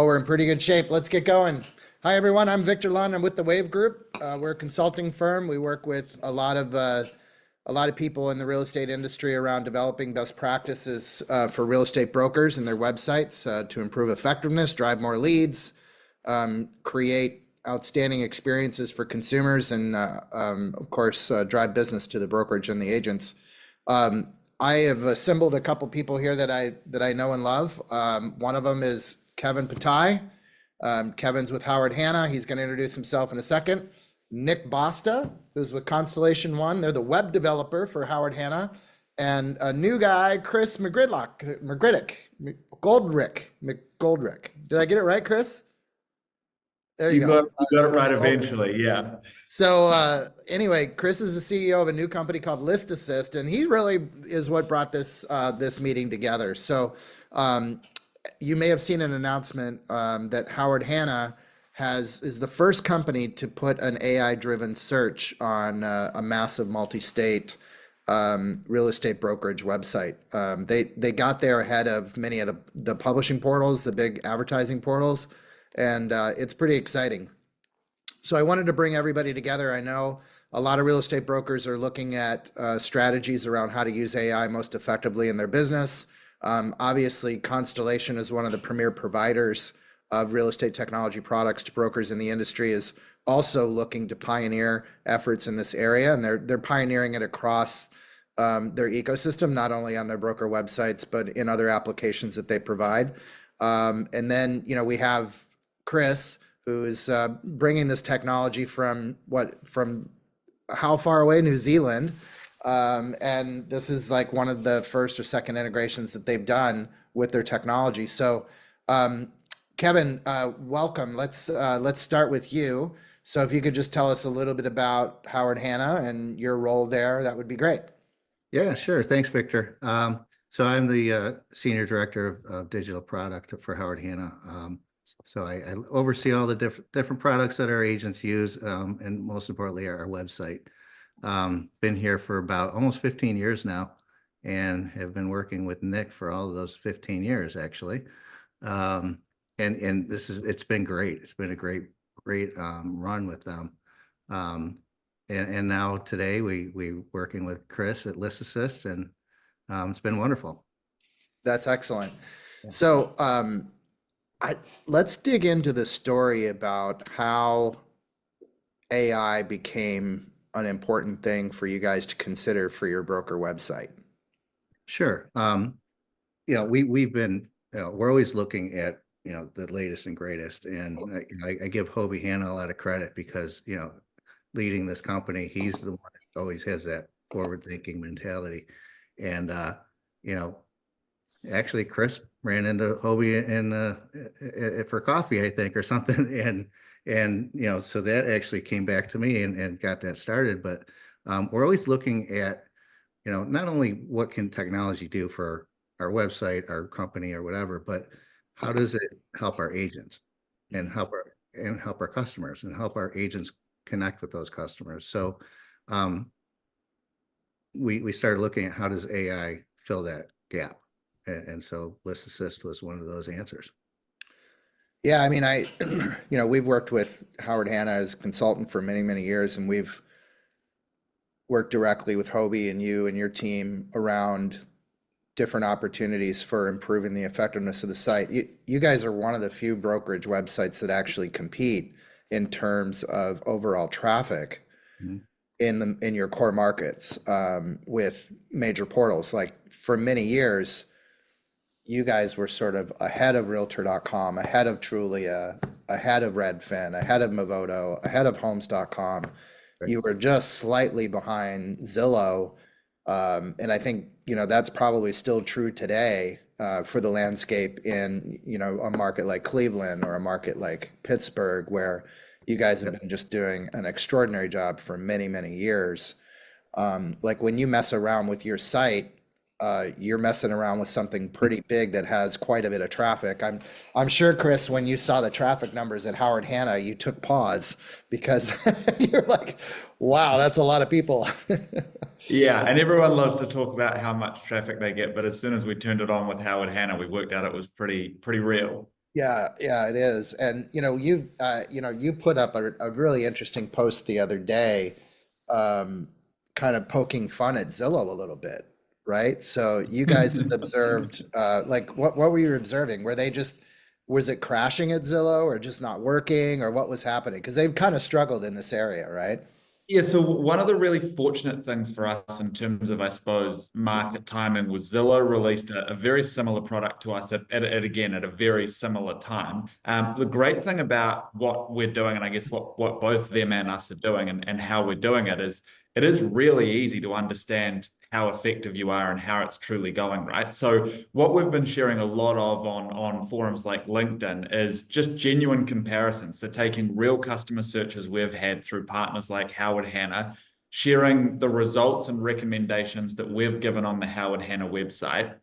Well, we're in pretty good shape. Let's get going. Hi, everyone. I'm Victor Lund. I'm with the WAV Group. We're a consulting firm. We work with a lot of people in the real estate industry around developing best practices for real estate brokers and their websites to improve effectiveness, drive more leads, create outstanding experiences for consumers, and of course, drive business to the brokerage and the agents. I have assembled a couple people here that I know and love. One of them is Kevin Patai. Kevin's with Howard Hanna. He's going to introduce himself in a second. Nick Basta, who's with Constellation One. They're the web developer for Howard Hanna. And a new guy, Chris McGoldrick. Did I get it right, Chris? There you go. You got it right eventually, yeah. So anyway, Chris is the CEO of a new company called ListAssist, and he really is what brought this meeting together. So you may have seen an announcement that Howard Hanna is the first company to put an AI-driven search on a massive multi-state real estate brokerage website. They got there ahead of many of the publishing portals, the big advertising portals, and it's pretty exciting. So I wanted to bring everybody together. I know a lot of real estate brokers are looking at strategies around how to use AI most effectively in their business. Obviously, Constellation is one of the premier providers of real estate technology products to brokers in the industry, is also looking to pioneer efforts in this area, and they're pioneering it across their ecosystem, not only on their broker websites, but in other applications that they provide. And then, we have Chris, who is bringing this technology from how far away? New Zealand. And this is like one of the first or second integrations that they've done with their technology. So Kevin, welcome. Let's start with you. So if you could just tell us a little bit about Howard Hanna and your role there, that would be great. Yeah, sure. Thanks, Victor. So I'm the Senior Director of Digital Product for Howard Hanna. So I oversee all the different products that our agents use, and most importantly, our website. Been here for about almost 15 years now, and have been working with Nick for all of those 15 years, actually. And it's been great. It's been a great run with them. And now today we working with Chris at ListAssist, and it's been wonderful. That's excellent. So let's dig into the story about how AI became an important thing for you guys to consider for your broker website. Sure. We've been, we're always looking at, the latest and greatest. And I give Hobie Hanna a lot of credit because, leading this company, he's the one that always has that forward-thinking mentality. And, actually Chris ran into Hobie for coffee, I think, or something. And so that actually came back to me and got that started. But we're always looking at, not only what can technology do for our website, our company, or whatever, but how does it help our agents and help our customers and help our agents connect with those customers. So we started looking at how does AI fill that gap. And so ListAssist was one of those answers. Yeah, I mean, we've worked with Howard Hanna as a consultant for many, many years, and we've worked directly with Hobie and you and your team around different opportunities for improving the effectiveness of the site. You guys are one of the few brokerage websites that actually compete in terms of overall traffic in your core markets with major portals. Like for many years, you guys were sort of ahead of Realtor.com, ahead of Trulia, ahead of Redfin, ahead of Movoto, ahead of Homes.com. Right. You were just slightly behind Zillow. And I think, that's probably still true today for the landscape in, a market like Cleveland or a market like Pittsburgh, where you guys have been just doing an extraordinary job for many, many years. Like when you mess around with your site, you're messing around with something pretty big that has quite a bit of traffic. I'm sure, Chris, when you saw the traffic numbers at Howard Hanna, you took pause because you're like, wow, that's a lot of people. Yeah, and everyone loves to talk about how much traffic they get, but as soon as we turned it on with Howard Hanna, we worked out it was pretty real. Yeah, it is. And you put up a really interesting post the other day, um, kind of poking fun at Zillow a little bit, right? So you guys had observed, like what were you observing? Was it crashing at Zillow or just not working or what was happening? Because they've kind of struggled in this area, right? Yeah, so one of the really fortunate things for us in terms of, I suppose, market timing was Zillow released a very similar product to us again at a very similar time. The great thing about what we're doing, and I guess what both them and us are doing and how we're doing it is really easy to understand how effective you are and how it's truly going, right? So what we've been sharing a lot of on forums like LinkedIn is just genuine comparisons. So taking real customer searches we've had through partners like Howard Hanna, sharing the results and recommendations that we've given on the Howard Hanna website,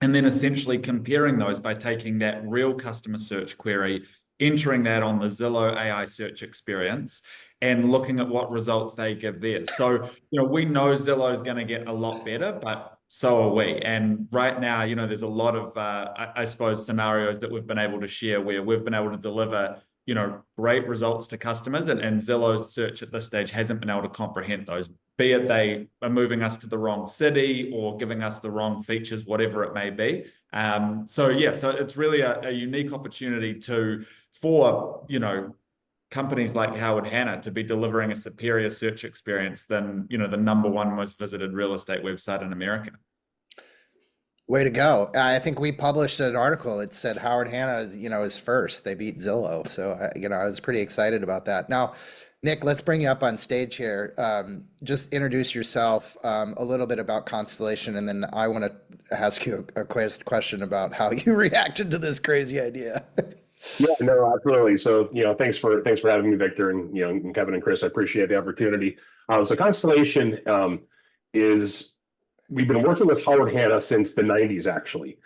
and then essentially comparing those by taking that real customer search query, entering that on the Zillow AI search experience, and looking at what results they give there. So, we know Zillow is going to get a lot better, but so are we. And right now, there's a lot of, I suppose, scenarios that we've been able to share where we've been able to deliver, great results to customers, and Zillow's search at this stage hasn't been able to comprehend those, be it they are moving us to the wrong city or giving us the wrong features, whatever it may be. So it's really a unique opportunity for companies like Howard Hanna to be delivering a superior search experience than the number one most visited real estate website in America. Way to go. I think we published an article. It said Howard Hanna, is first. They beat Zillow. So, I was pretty excited about that. Now, Nick, let's bring you up on stage here. Just introduce yourself, a little bit about Constellation, and then I want to ask you a question about how you reacted to this crazy idea. Yeah, no, absolutely. So, thanks for having me, Victor, and Kevin and Chris. I appreciate the opportunity. So Constellation is we've been working with Howard Hanna since the 90s, actually.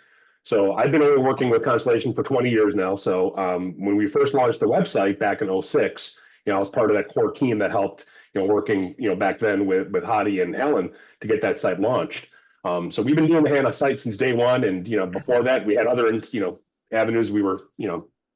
So I've been only working with Constellation for 20 years now. So when we first launched the website back in 06, I was part of that core team that helped, working, back then with Hadi and Helen to get that site launched. So we've been doing the Hanna site since day one. And, before that, we had other, avenues we were,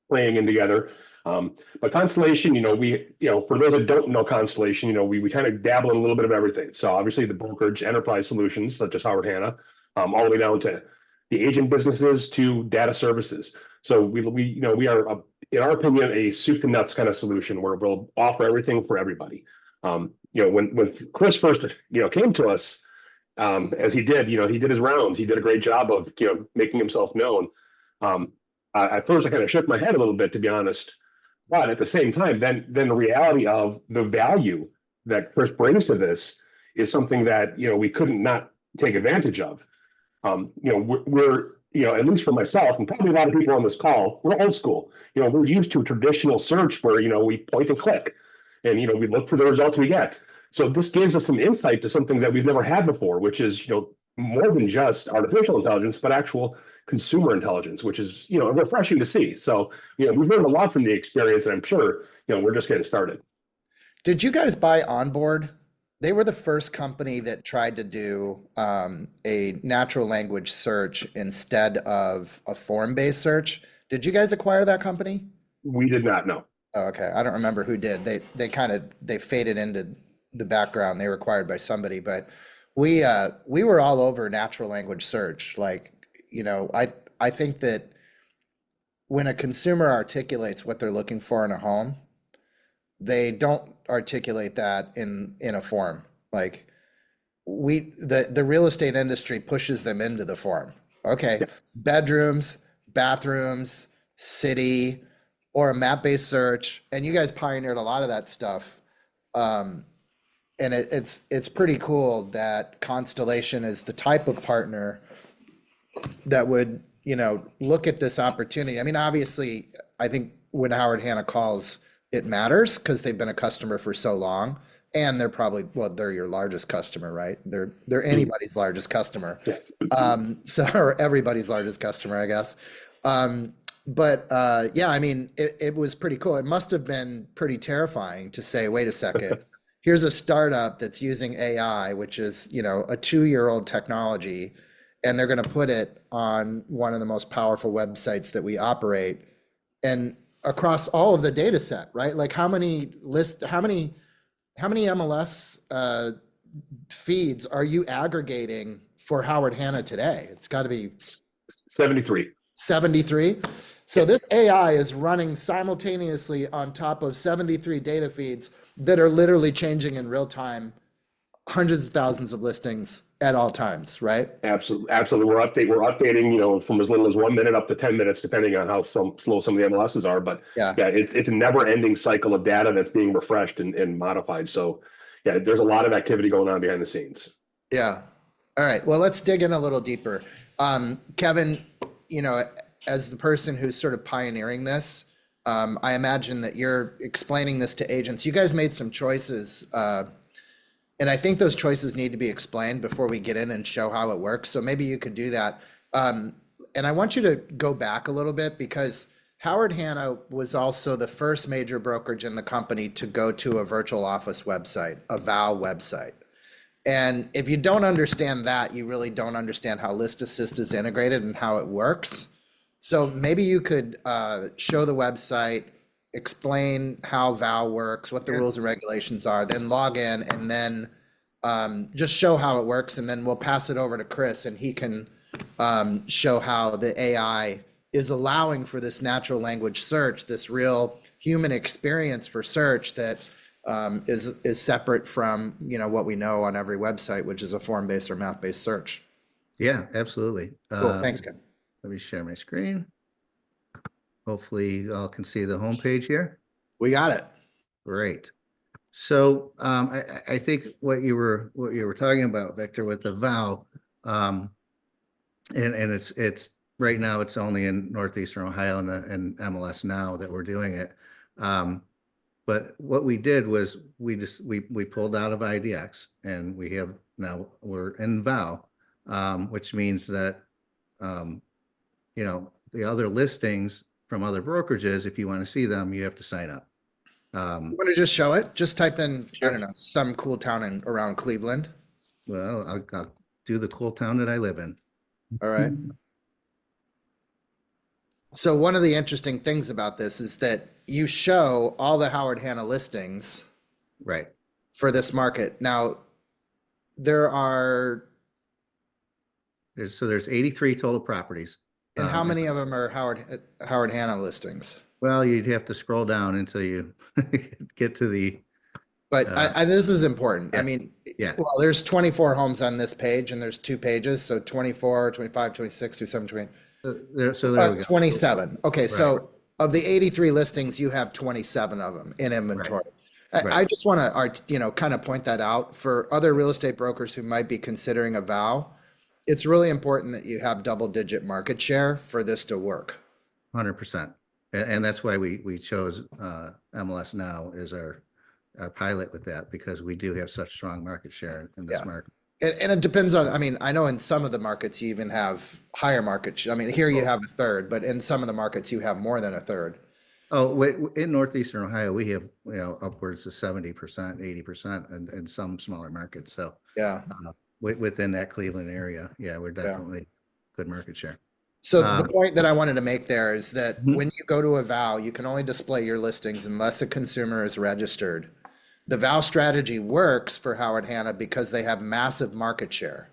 playing in together. But Constellation, for those that don't know Constellation, we kind of dabble in a little bit of everything. So obviously the brokerage enterprise solutions, such as Howard Hanna, all the way down to the agent businesses to data services. So we are, in our opinion, a soup to nuts kind of solution where we'll offer everything for everybody. When Chris first, came to us, as he did, he did his rounds. He did a great job of, making himself known. At first, I kind of shook my head a little bit, to be honest. But at the same time, then the reality of the value that Chris brings to this is something that we couldn't not take advantage of. We're at least for myself and probably a lot of people on this call, we're old school. We're used to traditional search where we point and click, and we look for the results we get. So this gives us some insight to something that we've never had before, which is more than just artificial intelligence, but actual consumer intelligence, which is refreshing to see. So we've learned a lot from the experience, and I'm sure we're just getting started. Did you guys buy Onboard? They were the first company that tried to do a natural language search instead of a form-based search. Did you guys acquire that company? We did not know. Oh, okay, I don't remember who did. They faded into the background. They were acquired by somebody, but we were all over natural language search. Like, I think that when a consumer articulates what they're looking for in a home, they don't articulate that in a form. Like the real estate industry pushes them into the form. Okay, bedrooms, bathrooms, city, or a map-based search, and you guys pioneered a lot of that stuff. And it's pretty cool that Constellation is the type of partner that would, look at this opportunity. I mean, obviously, I think when Howard Hanna calls, it matters because they've been a customer for so long, and they're your largest customer, right? They're anybody's largest customer. Or everybody's largest customer, I guess. I mean, it was pretty cool. It must have been pretty terrifying to say, wait a second, here's a startup that's using AI, which is, a 2-year-old technology, and they're going to put it on one of the most powerful websites that we operate. and across all of the data set, right? Like how many MLS feeds are you aggregating for Howard Hanna today? It's got to be 73. 73. So this AI is running simultaneously on top of 73 data feeds that are literally changing in real time, hundreds of thousands of listings at all times, right? Absolutely, absolutely. We're updating, you know, from as little as 1 minute up to 10 minutes, depending on how slow some of the MLSs are. But Yeah. it's a never-ending cycle of data that's being refreshed and modified. So yeah, there's a lot of activity going on behind the scenes. Yeah. All right. Well, let's dig in a little deeper. Kevin, you know, as the person who's sort of pioneering this, I imagine that you're explaining this to agents. You guys made some choices, and I think those choices need to be explained before we get in and show how it works. So maybe you could do that. And I want you to go back a little bit, because Howard Hanna was also the first major brokerage in the company to go to a virtual office website, a VOW website. And if you don't understand that, you really don't understand how ListAssist is integrated and how it works. So maybe you could show the website, explain how VOW works, what the rules and regulations are, then log in, and then just show how it works. And then we'll pass it over to Chris, and he can show how the AI is allowing for this natural language search, this real human experience for search that is separate from, you know, what we know on every website, which is a form-based or map-based search. Yeah, absolutely. Cool. Thanks, Ken. Let me share my screen. Hopefully you all can see the homepage here. We got it. Great. So I think what you were talking about, Victor, with the VOW, and it's right now it's only in Northeastern Ohio and MLS Now that we're doing it. But what we did was we pulled out of IDX, and we're in VOW, which means that you know, the other listings from other brokerages, if you want to see them, you have to sign up. You want to just show it? Just type in, I don't know, some cool town around Cleveland. Well, I'll do the cool town that I live in. All right. So one of the interesting things about this is that you show all the Howard Hanna listings Right. for this market. Now, there's 83 total properties. and how many of them are Howard Hanna listings? Well, you'd have to scroll down until you get to the. But this is important. Yeah. I mean, Yeah. well, there's 24 homes on this page, and there's 2 pages. So 24, 25, 26, 27, 28. So there we go. 27. Okay, Right. so of the 83 listings, you have 27 of them in inventory. Right. I just want to, you know, kind of point that out for other real estate brokers who might be considering a VOW. It's really important that you have double-digit market share for this to work. 100%. And that's why we chose MLS Now as our pilot with that, because we do have such strong market share in this market. And it depends on, I mean, I know in some of the markets you even have higher market share. I mean, here you have a third, but in some of the markets you have more than a third. Oh, in Northeastern Ohio, we have, you know, upwards of 70%, 80% in some smaller markets. So Yeah. Within that Cleveland area, yeah, we're definitely good market share. So the point that I wanted to make there is that Mhm. when you go to a VOW, you can only display your listings unless a consumer is registered. The VOW strategy works for Howard Hanna because they have massive market share.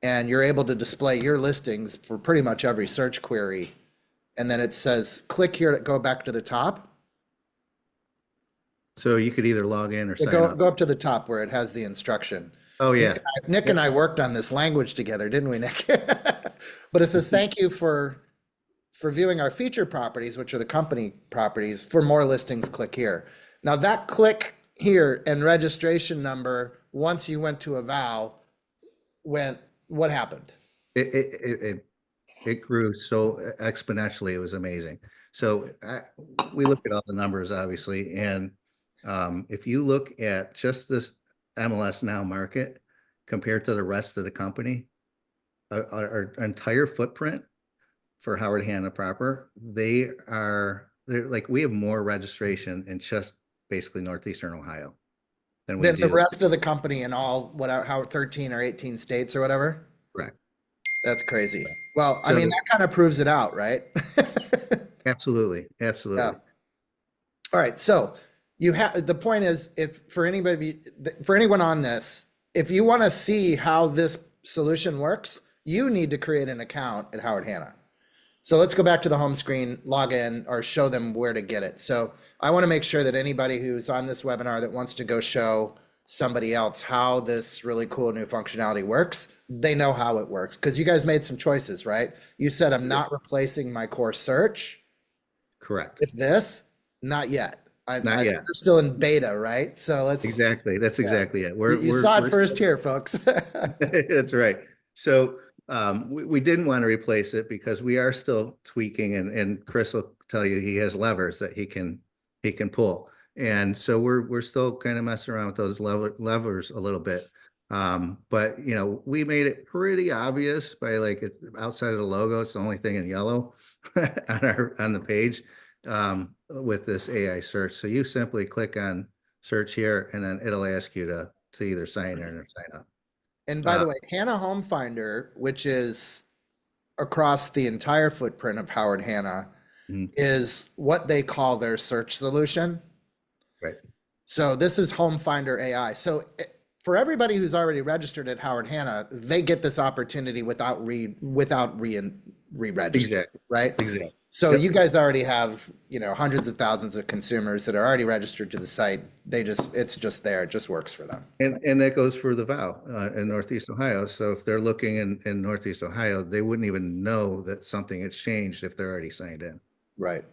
And you're able to display your listings for pretty much every search query. And then it says, click here to go back to the top. So you could either log in or sign up. Go up to the top where it has the instruction. Oh, yeah. Nick and I worked on this language together, didn't we, Nick? But it says, thank you for viewing our feature properties, which are the company properties. For more listings, click here. Now that click here and registration number, once you went to a VOW, what happened? It grew so exponentially. It was amazing. So we look at all the numbers, obviously. And if you look at just this MLS Now market compared to the rest of the company, our entire footprint for Howard Hanna proper, they're like, we have more registration in just basically Northeastern Ohio than the rest of the company in all, how 13 or 18 states or whatever? Correct. That's crazy. Well, I mean, that kind of proves it out, right? Absolutely. Absolutely. Yeah. All right. So you have, the point is, if for anybody, for anyone on this, if you want to see how this solution works, you need to create an account at Howard Hanna. So let's go back to the home screen, log in, or show them where to get it. So I want to make sure that anybody who's on this webinar that wants to go show somebody else how this really cool new functionality works, they know how it works, because you guys made some choices, right? You said, I'm not replacing my core search. Correct. With this, not yet. Not yet. We're still in beta, right? So let's Exactly. That's exactly it. you saw it first here, folks. That's right. So we didn't want to replace it because we are still tweaking, and Chris will tell you he has levers that he can pull. And so we're still kind of messing around with those levers a little bit. But you know, we made it pretty obvious by like outside of the logo, it's the only thing in yellow on the page with this AI search. So you simply click on search here, and then it'll ask you to either sign in or sign up. And by the way, Hanna Home Finder, which is across the entire footprint of Howard Hanna, is what they call their search solution. Right. So this is Home Finder AI. So for everybody who's already registered at Howard Hanna, they get this opportunity without re-registering, Exactly. right? Exactly. So you guys already have, you know, hundreds of thousands of consumers that are already registered to the site. It's just there. It just works for them. And that goes for the VOW in Northeast Ohio. So if they're looking in Northeast Ohio, they wouldn't even know that something has changed if they're already signed in. Right.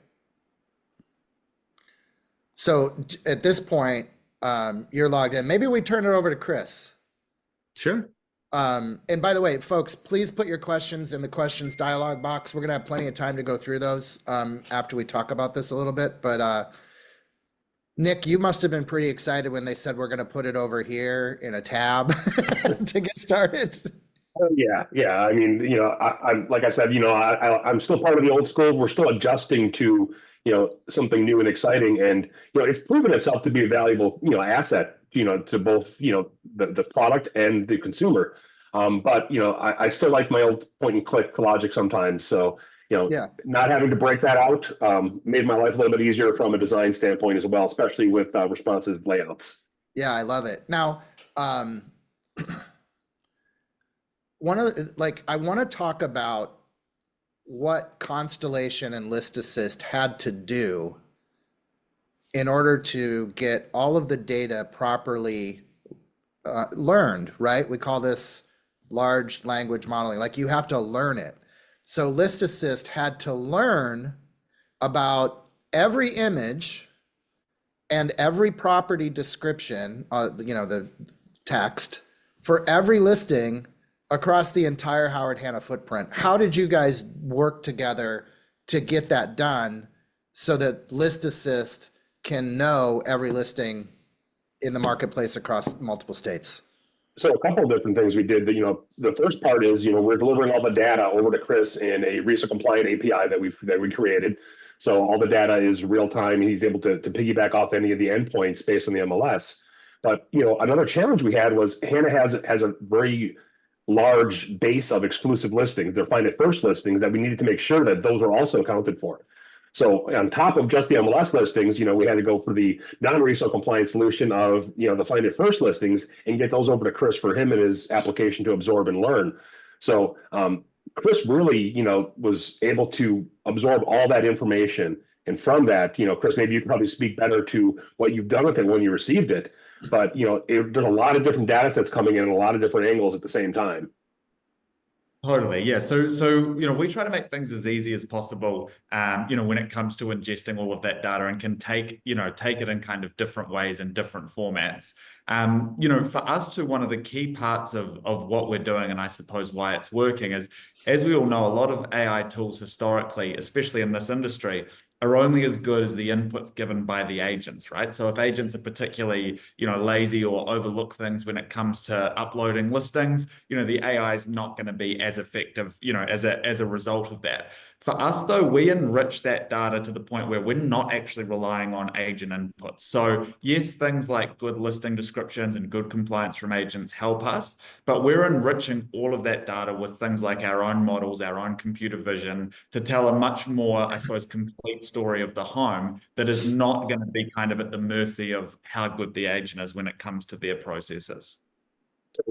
So at this point, you're logged in. Maybe we turn it over to Chris. Sure. And by the way, folks, please put your questions in the questions dialog box. We're going to have plenty of time to go through those after we talk about this a little bit. But Nick, you must have been pretty excited when they said we're going to put it over here in a tab to get started. Yeah. I mean, you know, I'm like I said, you know, I'm still part of the old school. We're still adjusting to, you know, something new and exciting, and you know, it's proven itself to be a valuable, you know, asset, you know, to both, you know, the product and the consumer. But you know, I still like my old point and click logic sometimes. So you know, not having to break that out made my life a little bit easier from a design standpoint as well, especially with responsive layouts. Yeah, I love it. Now, one of the, like, I want to talk about what Constellation and ListAssist had to do in order to get all of the data properly learned, right? We call this large language modeling. Like, you have to learn it. So ListAssist had to learn about every image and every property description, you know, the text for every listing across the entire Howard Hanna footprint. How did you guys work together to get that done so that ListAssist can know every listing in the marketplace across multiple states? So a couple of different things we did. You know, the first part is, you know, we're delivering all the data over to Chris in a RISA compliant API that we created. So all the data is real time. He's able to piggyback off any of the endpoints based on the MLS. But you know, another challenge we had was Hanna has a very large base of exclusive listings. They're find it first listings that we needed to make sure that those are also accounted for. So on top of just the MLS listings, you know, we had to go for the non-RISA compliant solution of, you know, the find it first listings and get those over to Chris for him and his application to absorb and learn. So Chris really, you know, was able to absorb all that information. And from that, you know, Chris, maybe you could probably speak better to what you've done with it when you received it. But, you know, there's a lot of different data sets coming in and a lot of different angles at the same time. Totally. Yeah. So, you know, we try to make things as easy as possible, you know, when it comes to ingesting all of that data, and can take it in kind of different ways and different formats. You know, for us too, one of the key parts of what we're doing, and I suppose why it's working, is, as we all know, a lot of AI tools historically, especially in this industry, are only as good as the inputs given by the agents, right? So if agents are particularly, lazy or overlook things when it comes to uploading listings, the AI is not going to be as effective, as a result of that. For us, though, we enrich that data to the point where we're not actually relying on agent inputs. So yes, things like good listing descriptions and good compliance from agents help us, but we're enriching all of that data with things like our own models, our own computer vision, to tell a much more, I suppose, complete story of the home that is not going to be kind of at the mercy of how good the agent is when it comes to their processes.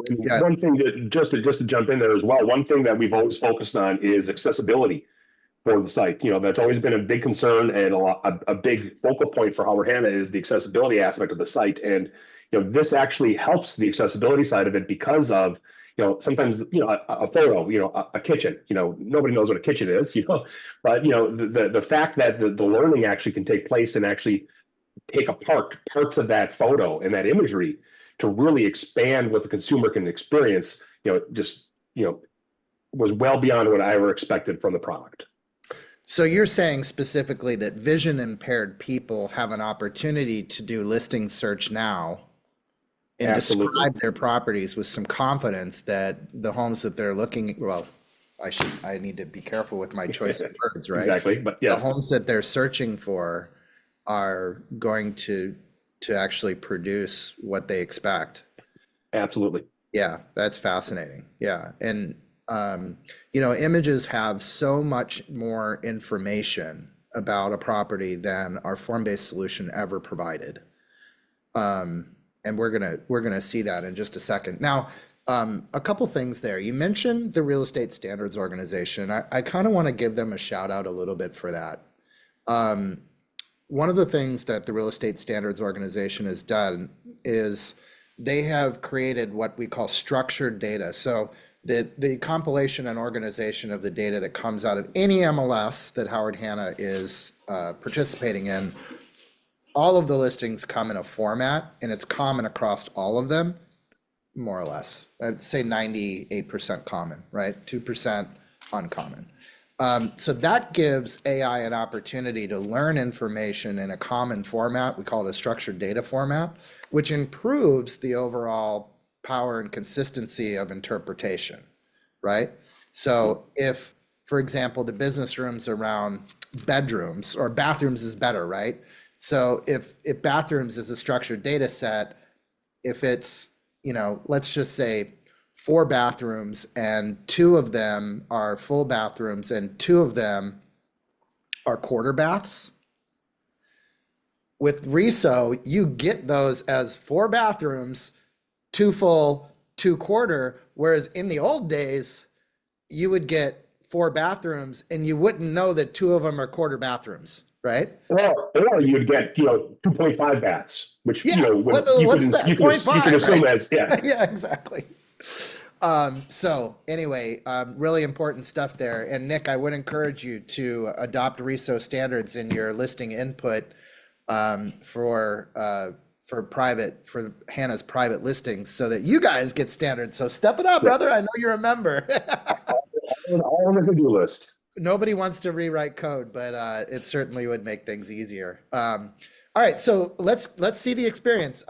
Yeah. One thing that just to jump in there as well, one thing that we've always focused on is accessibility for the site. That's always been a big concern, and a big focal point for Howard Hanna is the accessibility aspect of the site. And this actually helps the accessibility side of it because of sometimes a photo, a kitchen, nobody knows what a kitchen is, but the fact that the learning actually can take place and actually take apart parts of that photo and that imagery to really expand what the consumer can experience, just was well beyond what I ever expected from the product. So you're saying specifically that vision impaired people have an opportunity to do listing search now and Absolutely. describe their properties with some confidence that the homes that they're looking at, well, I need to be careful with my choice of words, right? Exactly, but yes. The homes that they're searching for are going to actually produce what they expect. Absolutely. Yeah, that's fascinating. Yeah. And images have so much more information about a property than our form-based solution ever provided. And we're gonna see that in just a second. Now, a couple things there. You mentioned the Real Estate Standards Organization. I kind of want to give them a shout out a little bit for that. One of the things that the Real Estate Standards Organization has done is they have created what we call structured data. So the compilation and organization of the data that comes out of any MLS that Howard Hanna is participating in, all of the listings come in a format, and it's common across all of them, more or less. I'd say 98% common, right? 2% uncommon. So that gives AI an opportunity to learn information in a common format. We call it a structured data format, which improves the overall power and consistency of interpretation, right? So if, for example, the business rooms around bedrooms or bathrooms is better, right? So if bathrooms is a structured data set, if it's, let's just say 4 bathrooms and 2 of them are full bathrooms and 2 of them are quarter baths. With RESO, you get those as 4 bathrooms, 2 full, 2 quarter, whereas in the old days, you would get 4 bathrooms and you wouldn't know that 2 of them are quarter bathrooms, right? Or you'd get 2.5 baths, which Yeah, what's that? you can assume right? as yeah. Yeah, exactly. So anyway, really important stuff there. And Nick, I would encourage you to adopt RESO standards in your listing input for Hanna's private listings so that you guys get standards. So step it up, brother. I know you're a member. All on the to-do list. Nobody wants to rewrite code, but it certainly would make things easier. All right, so let's see the experience.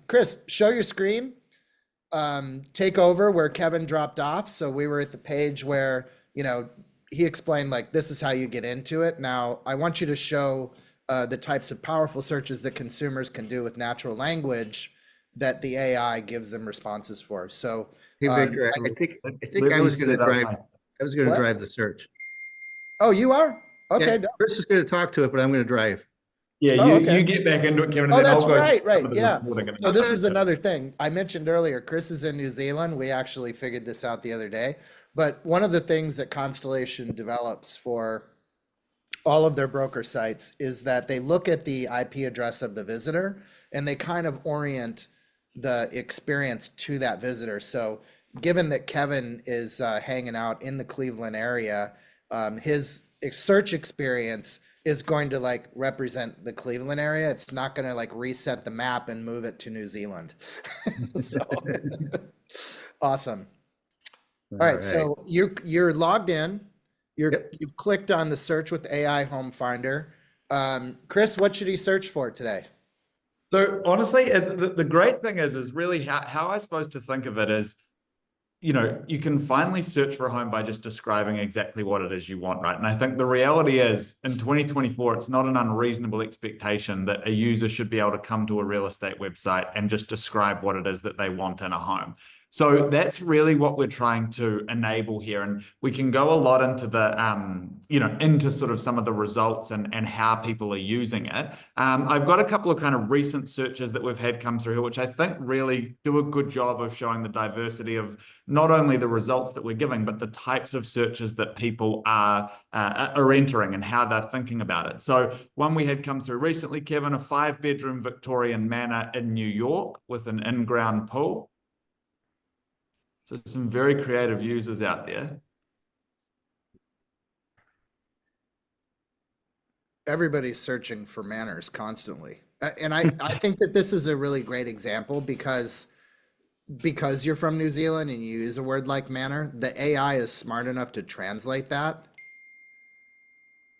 Chris, show your screen. Take over where Kevin dropped off. So we were at the page where, he explained like, this is how you get into it. Now I want you to show the types of powerful searches that consumers can do with natural language that the AI gives them responses for. So Hey, Victor, I think I was going to drive. I was going to drive the search. Oh, you are? Okay. Yeah, Chris is going to talk to it, but I'm going to drive. Yeah, Oh, you okay. get back into it, Kevin. Oh, And then that's I'll go right. the Yeah. reporting. So this is another thing I mentioned earlier. Chris is in New Zealand. We actually figured this out the other day. But one of the things that Constellation develops for all of their broker sites is that they look at the IP address of the visitor and they kind of orient the experience to that visitor. So given that Kevin is hanging out in the Cleveland area, his search experience is going to like represent the Cleveland area. It's not going to like reset the map and move it to New Zealand. So awesome. All right. So you're logged in. You've clicked on the search with AI Home Finder. Chris, what should he search for today? So honestly, the great thing is really how I suppose to think of it is, you can finally search for a home by just describing exactly what it is you want, right? And I think the reality is in 2024, it's not an unreasonable expectation that a user should be able to come to a real estate website and just describe what it is that they want in a home. So that's really what we're trying to enable here. And we can go a lot into the, into sort of some of the results and how people are using it. I've got a couple of kind of recent searches that we've had come through here, which I think really do a good job of showing the diversity of not only the results that we're giving, but the types of searches that people are entering and how they're thinking about it. So one we had come through recently, Kevin, a 5-bedroom Victorian manor in New York with an in-ground pool. So some very creative users out there. Everybody's searching for manners constantly. And I think that this is a really great example because you're from New Zealand and you use a word like manner, the AI is smart enough to translate that.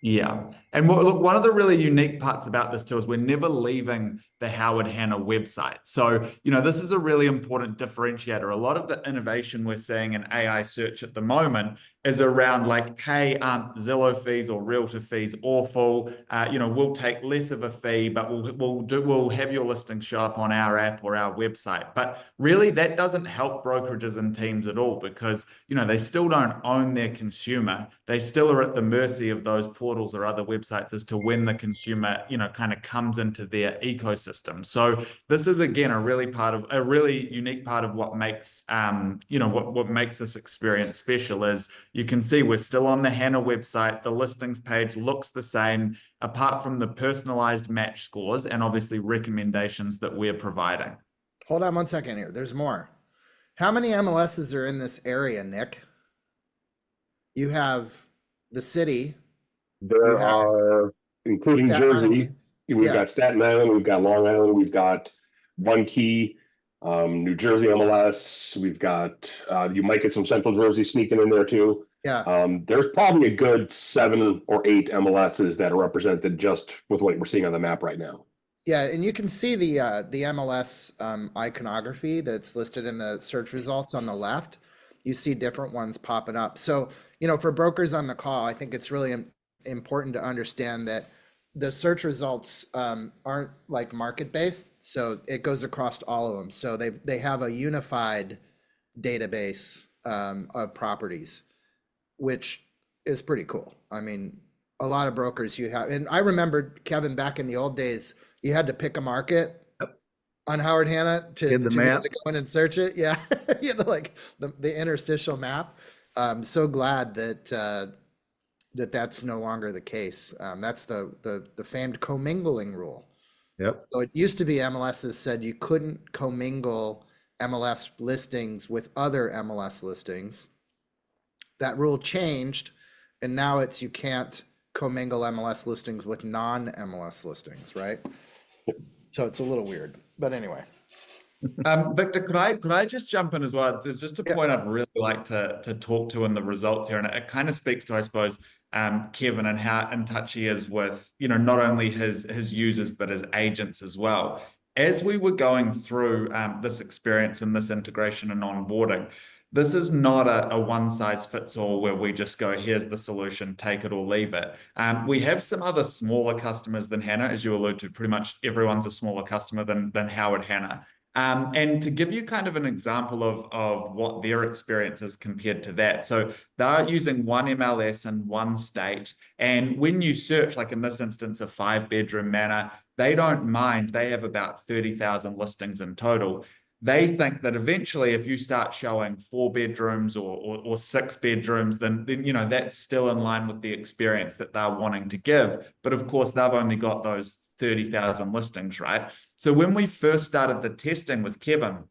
Yeah. And look, one of the really unique parts about this too is we're never leaving the Howard Hanna website. So, this is a really important differentiator. A lot of the innovation we're seeing in AI search at the moment is around like, hey, aren't Zillow fees or realtor fees awful? We'll take less of a fee, but we'll have your listing show up on our app or our website. But really, that doesn't help brokerages and teams at all because, they still don't own their consumer. They still are at the mercy of those portals or other websites as to when the consumer, kind of comes into their ecosystem. So this is again a really unique part of what makes what makes this experience special is you can see we're still on the Hanna website. The listings page looks the same apart from the personalized match scores and obviously recommendations that we're providing. Hold on one second here. There's more. How many MLSs are in this area, Nick? You have the city. There are, including Staten Jersey, Island. we've Yeah. got Staten Island, we've got Long Island, we've got One Key, New Jersey MLS, we've got, you might get some Central Jersey sneaking in there too. Yeah. There's probably a good 7 or 8 MLSs that are represented just with what we're seeing on the map right now. Yeah, and you can see the MLS iconography that's listed in the search results on the left. You see different ones popping up. So, for brokers on the call, I think it's really important to understand that the search results aren't like market-based, so it goes across all of them. So they have a unified database of properties, which is pretty cool. I mean, a lot of brokers you have, and I remember, Kevin, back in the old days, you had to pick a market on Howard Hanna to be able to go in and search it. Yeah, like the interstitial map. So glad that that's no longer the case. That's the famed commingling rule. Yep. So it used to be MLSs said you couldn't commingle MLS listings with other MLS listings. That rule changed, and now it's you can't commingle MLS listings with non-MLS listings, right? So it's a little weird, but anyway. Victor, could I just jump in as well? There's just a point I'd really like to talk to in the results here, and it kind of speaks to, I suppose, Kevin and how in touch he is with, not only his users, but his agents as well. As we were going through this experience and this integration and onboarding, this is not a one-size-fits-all where we just go, here's the solution, take it or leave it. We have some other smaller customers than Hanna, as you allude to. Pretty much everyone's a smaller customer than Howard Hanna. And to give you kind of an example of what their experience is compared to that. So they're using one MLS in one state. And when you search, like in this instance, a 5-bedroom manor, they don't mind. They have about 30,000 listings in total. They think that eventually if you start showing 4 bedrooms or 6 bedrooms, then that's still in line with the experience that they're wanting to give. But of course, they've only got those 30,000 listings, right? So when we first started the testing with Kevin,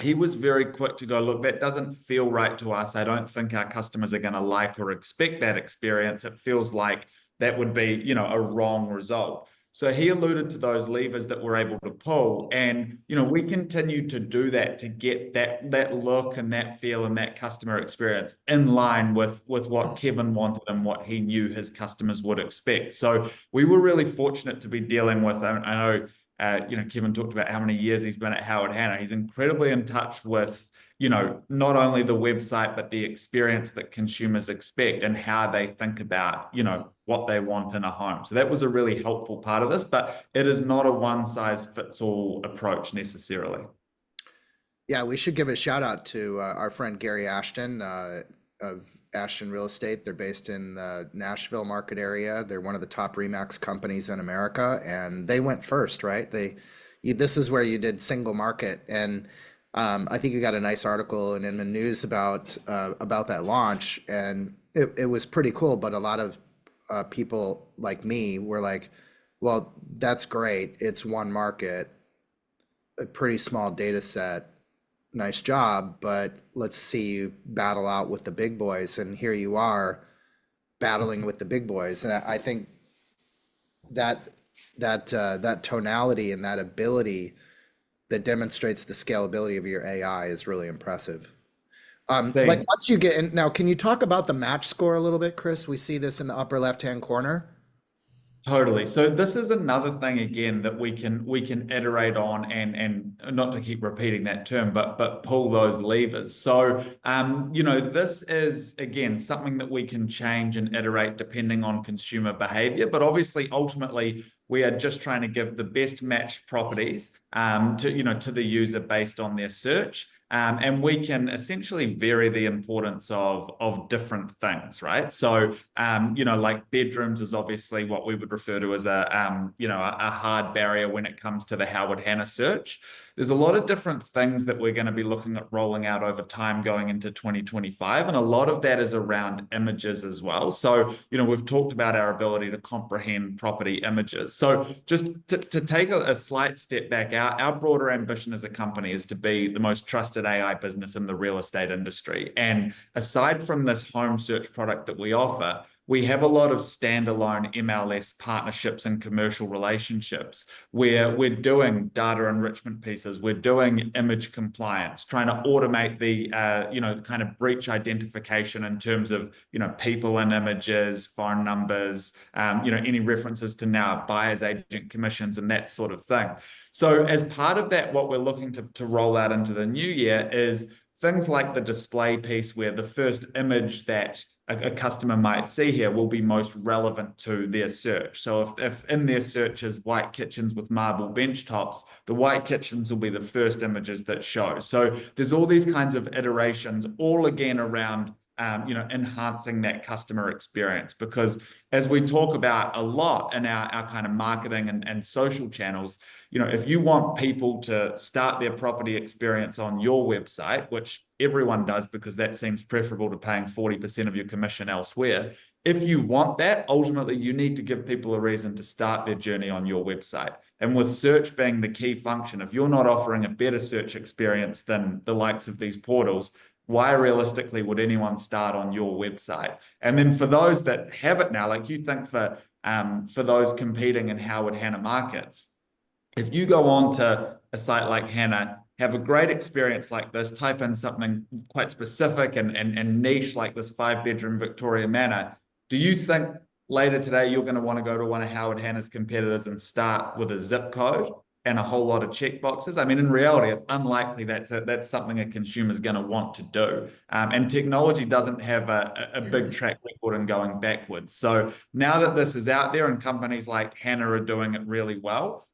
he was very quick to go, look, that doesn't feel right to us. I don't think our customers are going to like or expect that experience. It feels like that would be, a wrong result. So he alluded to those levers that we're able to pull. And, we continue to do that to get that look and that feel and that customer experience in line with what Kevin wanted and what he knew his customers would expect. So we were really fortunate to be dealing with, I know, Kevin talked about how many years he's been at Howard Hanna. He's incredibly in touch with, not only the website, but the experience that consumers expect and how they think about, what they want in a home. So that was a really helpful part of this, but it is not a one size fits all approach necessarily. Yeah, we should give a shout out to our friend Gary Ashton of Ashton Real Estate. They're based in the Nashville market area. They're one of the top RE/MAX companies in America, and they went first, right? This is where you did single market, and I think you got a nice article in Inman News about that launch, and it was pretty cool. But a lot of people like me were like, "Well, that's great. It's one market, a pretty small data set. Nice job, but let's see you battle out with the big boys." And here you are battling with the big boys. And I think that tonality and that ability that demonstrates the scalability of your AI is really impressive. Like once you get in, now, can you talk about the match score a little bit, Chris? We see this in the upper left-hand corner. Totally. So this is another thing again that we can iterate on and not to keep repeating that term, but pull those levers. So this is again something that we can change and iterate depending on consumer behavior. But obviously, ultimately, we are just trying to give the best matched properties to the user based on their search. And we can essentially vary the importance of different things, right? So, like bedrooms is obviously what we would refer to as a hard barrier when it comes to the Howard Hanna search. There's a lot of different things that we're going to be looking at rolling out over time going into 2025. And a lot of that is around images as well. So, we've talked about our ability to comprehend property images. So just to take a slight step back, our broader ambition as a company is to be the most trusted AI business in the real estate industry. And aside from this home search product that we offer, we have a lot of standalone MLS partnerships and commercial relationships where we're doing data enrichment pieces, we're doing image compliance, trying to automate the kind of breach identification in terms of people and images, phone numbers, any references to now buyer's agent commissions and that sort of thing. So as part of that, what we're looking to roll out into the new year is things like the display piece where the first image that a customer might see here will be most relevant to their search. So if in their search is white kitchens with marble bench tops, the white kitchens will be the first images that show. So there's all these kinds of iterations, all again around enhancing that customer experience. Because as we talk about a lot in our kind of marketing and social channels, if you want people to start their property experience on your website, which everyone does because that seems preferable to paying 40% of your commission elsewhere, if you want that, ultimately you need to give people a reason to start their journey on your website. And with search being the key function, if you're not offering a better search experience than the likes of these portals, why realistically would anyone start on your website? And then for those that have it now, like you think for those competing in Howard Hanna markets, if you go on to a site like Hanna, have a great experience like this, type in something quite specific and niche like this 5-bedroom Victoria Manor, do you think later today you're going to want to go to one of Howard Hanna's competitors and start with a zip code and a whole lot of checkboxes? I mean, in reality, it's unlikely that's something a consumer's going to want to do. And technology doesn't have a big track record in going backwards. So now that this is out there and companies like Hanna are doing it really well,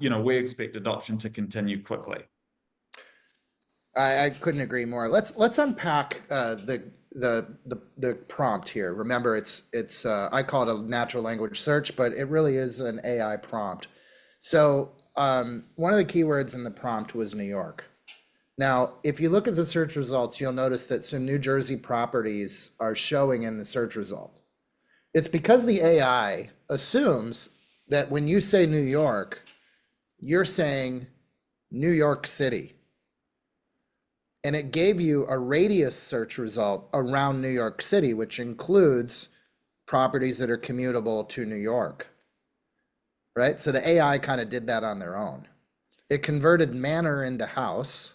we expect adoption to continue quickly. I couldn't agree more. Let's unpack the prompt here. Remember, it's I call it a natural language search, but it really is an AI prompt. So one of the keywords in the prompt was New York. Now, if you look at the search results, you'll notice that some New Jersey properties are showing in the search result. It's because the AI assumes that when you say New York, you're saying New York City. And it gave you a radius search result around New York City, which includes properties that are commutable to New York. right? So the AI kind of did that on their own. It converted manor into house.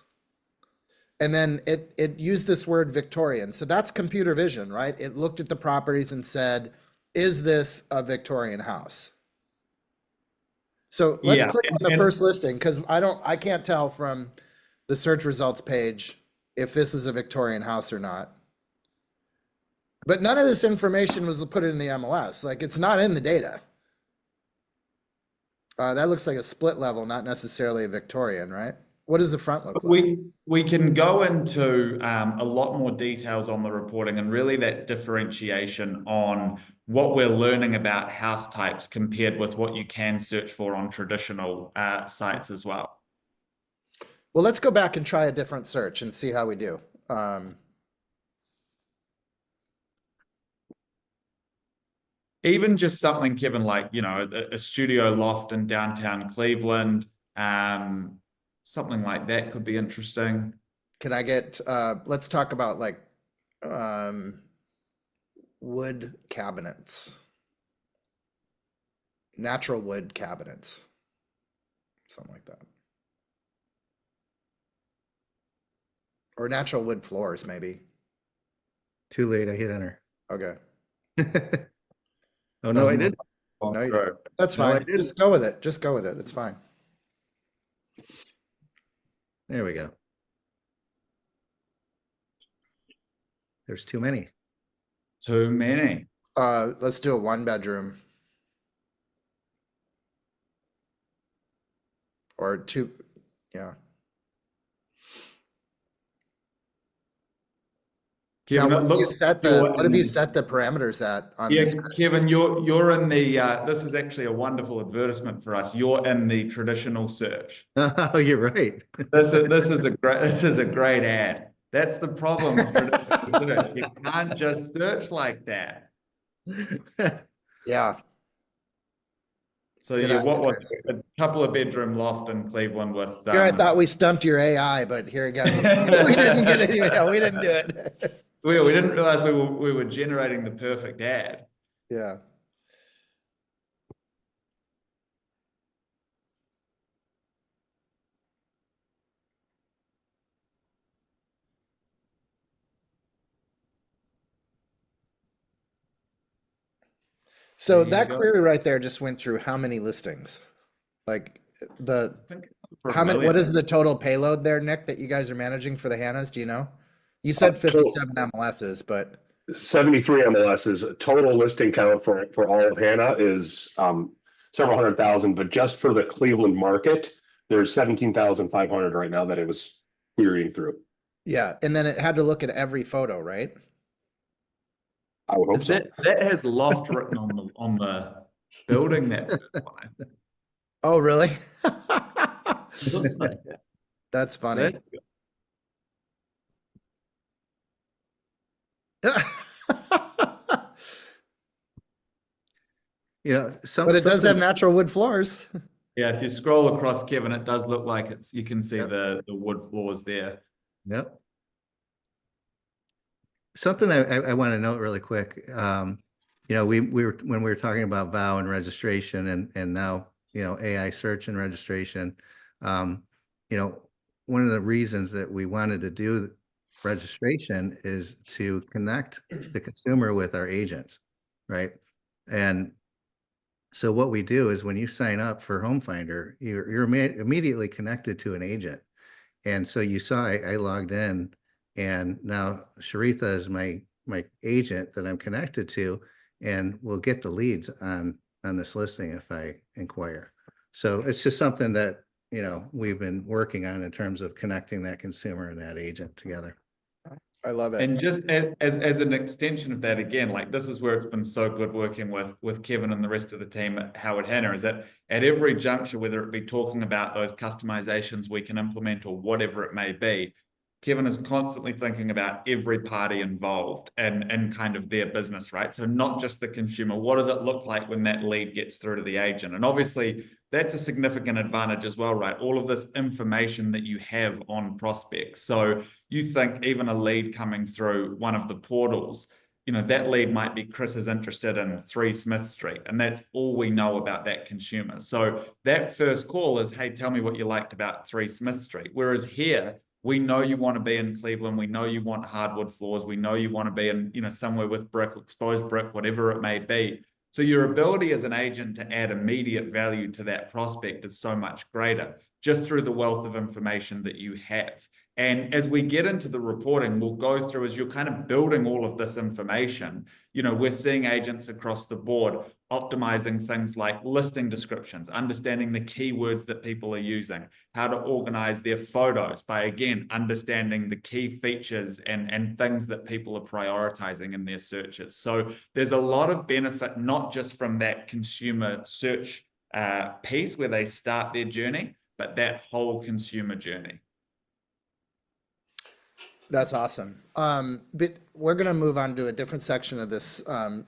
And then it used this word Victorian. So that's computer vision, right? It looked at the properties and said, is this a Victorian house? So let's Yeah, click on the and first listing because I can't tell from the search results page if this is a Victorian house or not. But none of this information was put in the MLS. Like it's not in the data. That looks like a split level, not necessarily a Victorian, right? What does the front look like? we can go into a lot more details on the reporting and really that differentiation on what we're learning about house types compared with what you can search for on traditional sites as well. Well, let's go back and try a different search and see how we do. Even just something, Kevin, like, you know, a studio loft in downtown Cleveland, something like that could be interesting. Can I get, let's talk about like wood cabinets, natural wood cabinets, something like that. Or natural wood floors, maybe. Too late, I hit enter. Okay. Oh, no, I didn't. No, you didn't. That's No, I fine. didn't. Just go with it. Just go with it. It's fine. There we go. There's too many. Too many. Let's do a 1-bedroom. Or 2, yeah. Kevin, Now, it looks what have you set the parameters at on yeah, this, Chris? Kevin, you're in the this is actually a wonderful advertisement for us. You're in the traditional search. Oh, you're right. This is a great ad. That's the problem with traditional search. You can't just search like that. Yeah. So Good yeah, eyes, what was Chris. a couple of bedroom loft in Cleveland with Here, I thought we stumped your AI, but here again, we didn't get it. Yeah, we didn't do it. we didn't realize we were generating the perfect ad. Yeah. So There you that go. query right there just went through how many listings? Like I think for how many, million. what is the total payload there, Nick, that you guys are managing for the Hannas? Do you know? You said 57 MLSs, but 73 MLSs. Total listing count for all of Hanna is several hundred thousand, but just for the Cleveland market, there's 17,500 right now that it was querying through. yeah. And then it had to look at every photo, right? I would hope Is so. that has loft written on the building that first line. Oh, really? It looks like that. That's So funny. that's good. You know, But it does have something- natural wood floors. Yeah, if you scroll across, Kevin, it does look like you can see the wood floors there. Yep. Something I want to note really quick. You know, we were when we were talking about VOW and registration and now, you know, AI search and registration. You know, one of the reasons that we wanted to do registration is to connect the consumer with our agents, right? And so what we do is when you sign up for Home Finder, you're immediately connected to an agent. And so you saw I logged in, and now Sharitha is my agent that I'm connected to, and will get the leads on this listing if I inquire. So it's just something that, you know, we've been working on in terms of connecting that consumer and that agent together. I love it. And just as an extension of that, again, like this is where it's been so good working with Kevin and the rest of the team at Howard Hanna, is that at every juncture, whether it be talking about those customizations we can implement or whatever it may be, Kevin is constantly thinking about every party involved and kind of their business, right? So not just the consumer. What does it look like when that lead gets through to the agent? And obviously that's a significant advantage as well, right? All of this information that you have on prospects. So you think even a lead coming through one of the portals, that lead might be Chris is interested in 3 Smith Street, and that's all we know about that consumer. So that first call is, hey, tell me what you liked about 3 Smith Street. Whereas here, we know you want to be in Cleveland. We know you want hardwood floors. We know you want to be in, somewhere with brick, exposed brick, whatever it may be. So your ability as an agent to add immediate value to that prospect is so much greater just through the wealth of information that you have. And as we get into the reporting, we'll go through, as you're kind of building all of this information, we're seeing agents across the board optimizing things like listing descriptions, understanding the keywords that people are using, how to organize their photos by, again, understanding the key features and things that people are prioritizing in their searches. So there's a lot of benefit, not just from that consumer search piece where they start their journey, but that whole consumer journey. That's awesome. But we're going to move on to a different section of this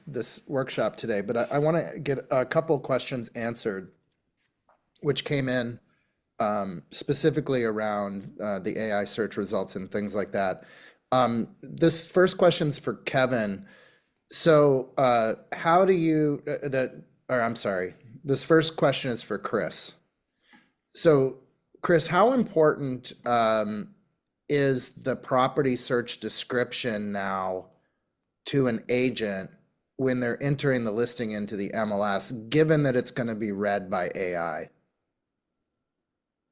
this workshop today. But I want to get a couple questions answered, which came in specifically around the AI search results and things like that. This first question's for Kevin. So how do you I'm sorry. This first question is for Chris. So Chris, how important is the property search description now to an agent when they're entering the listing into the MLS, given that it's going to be read by AI?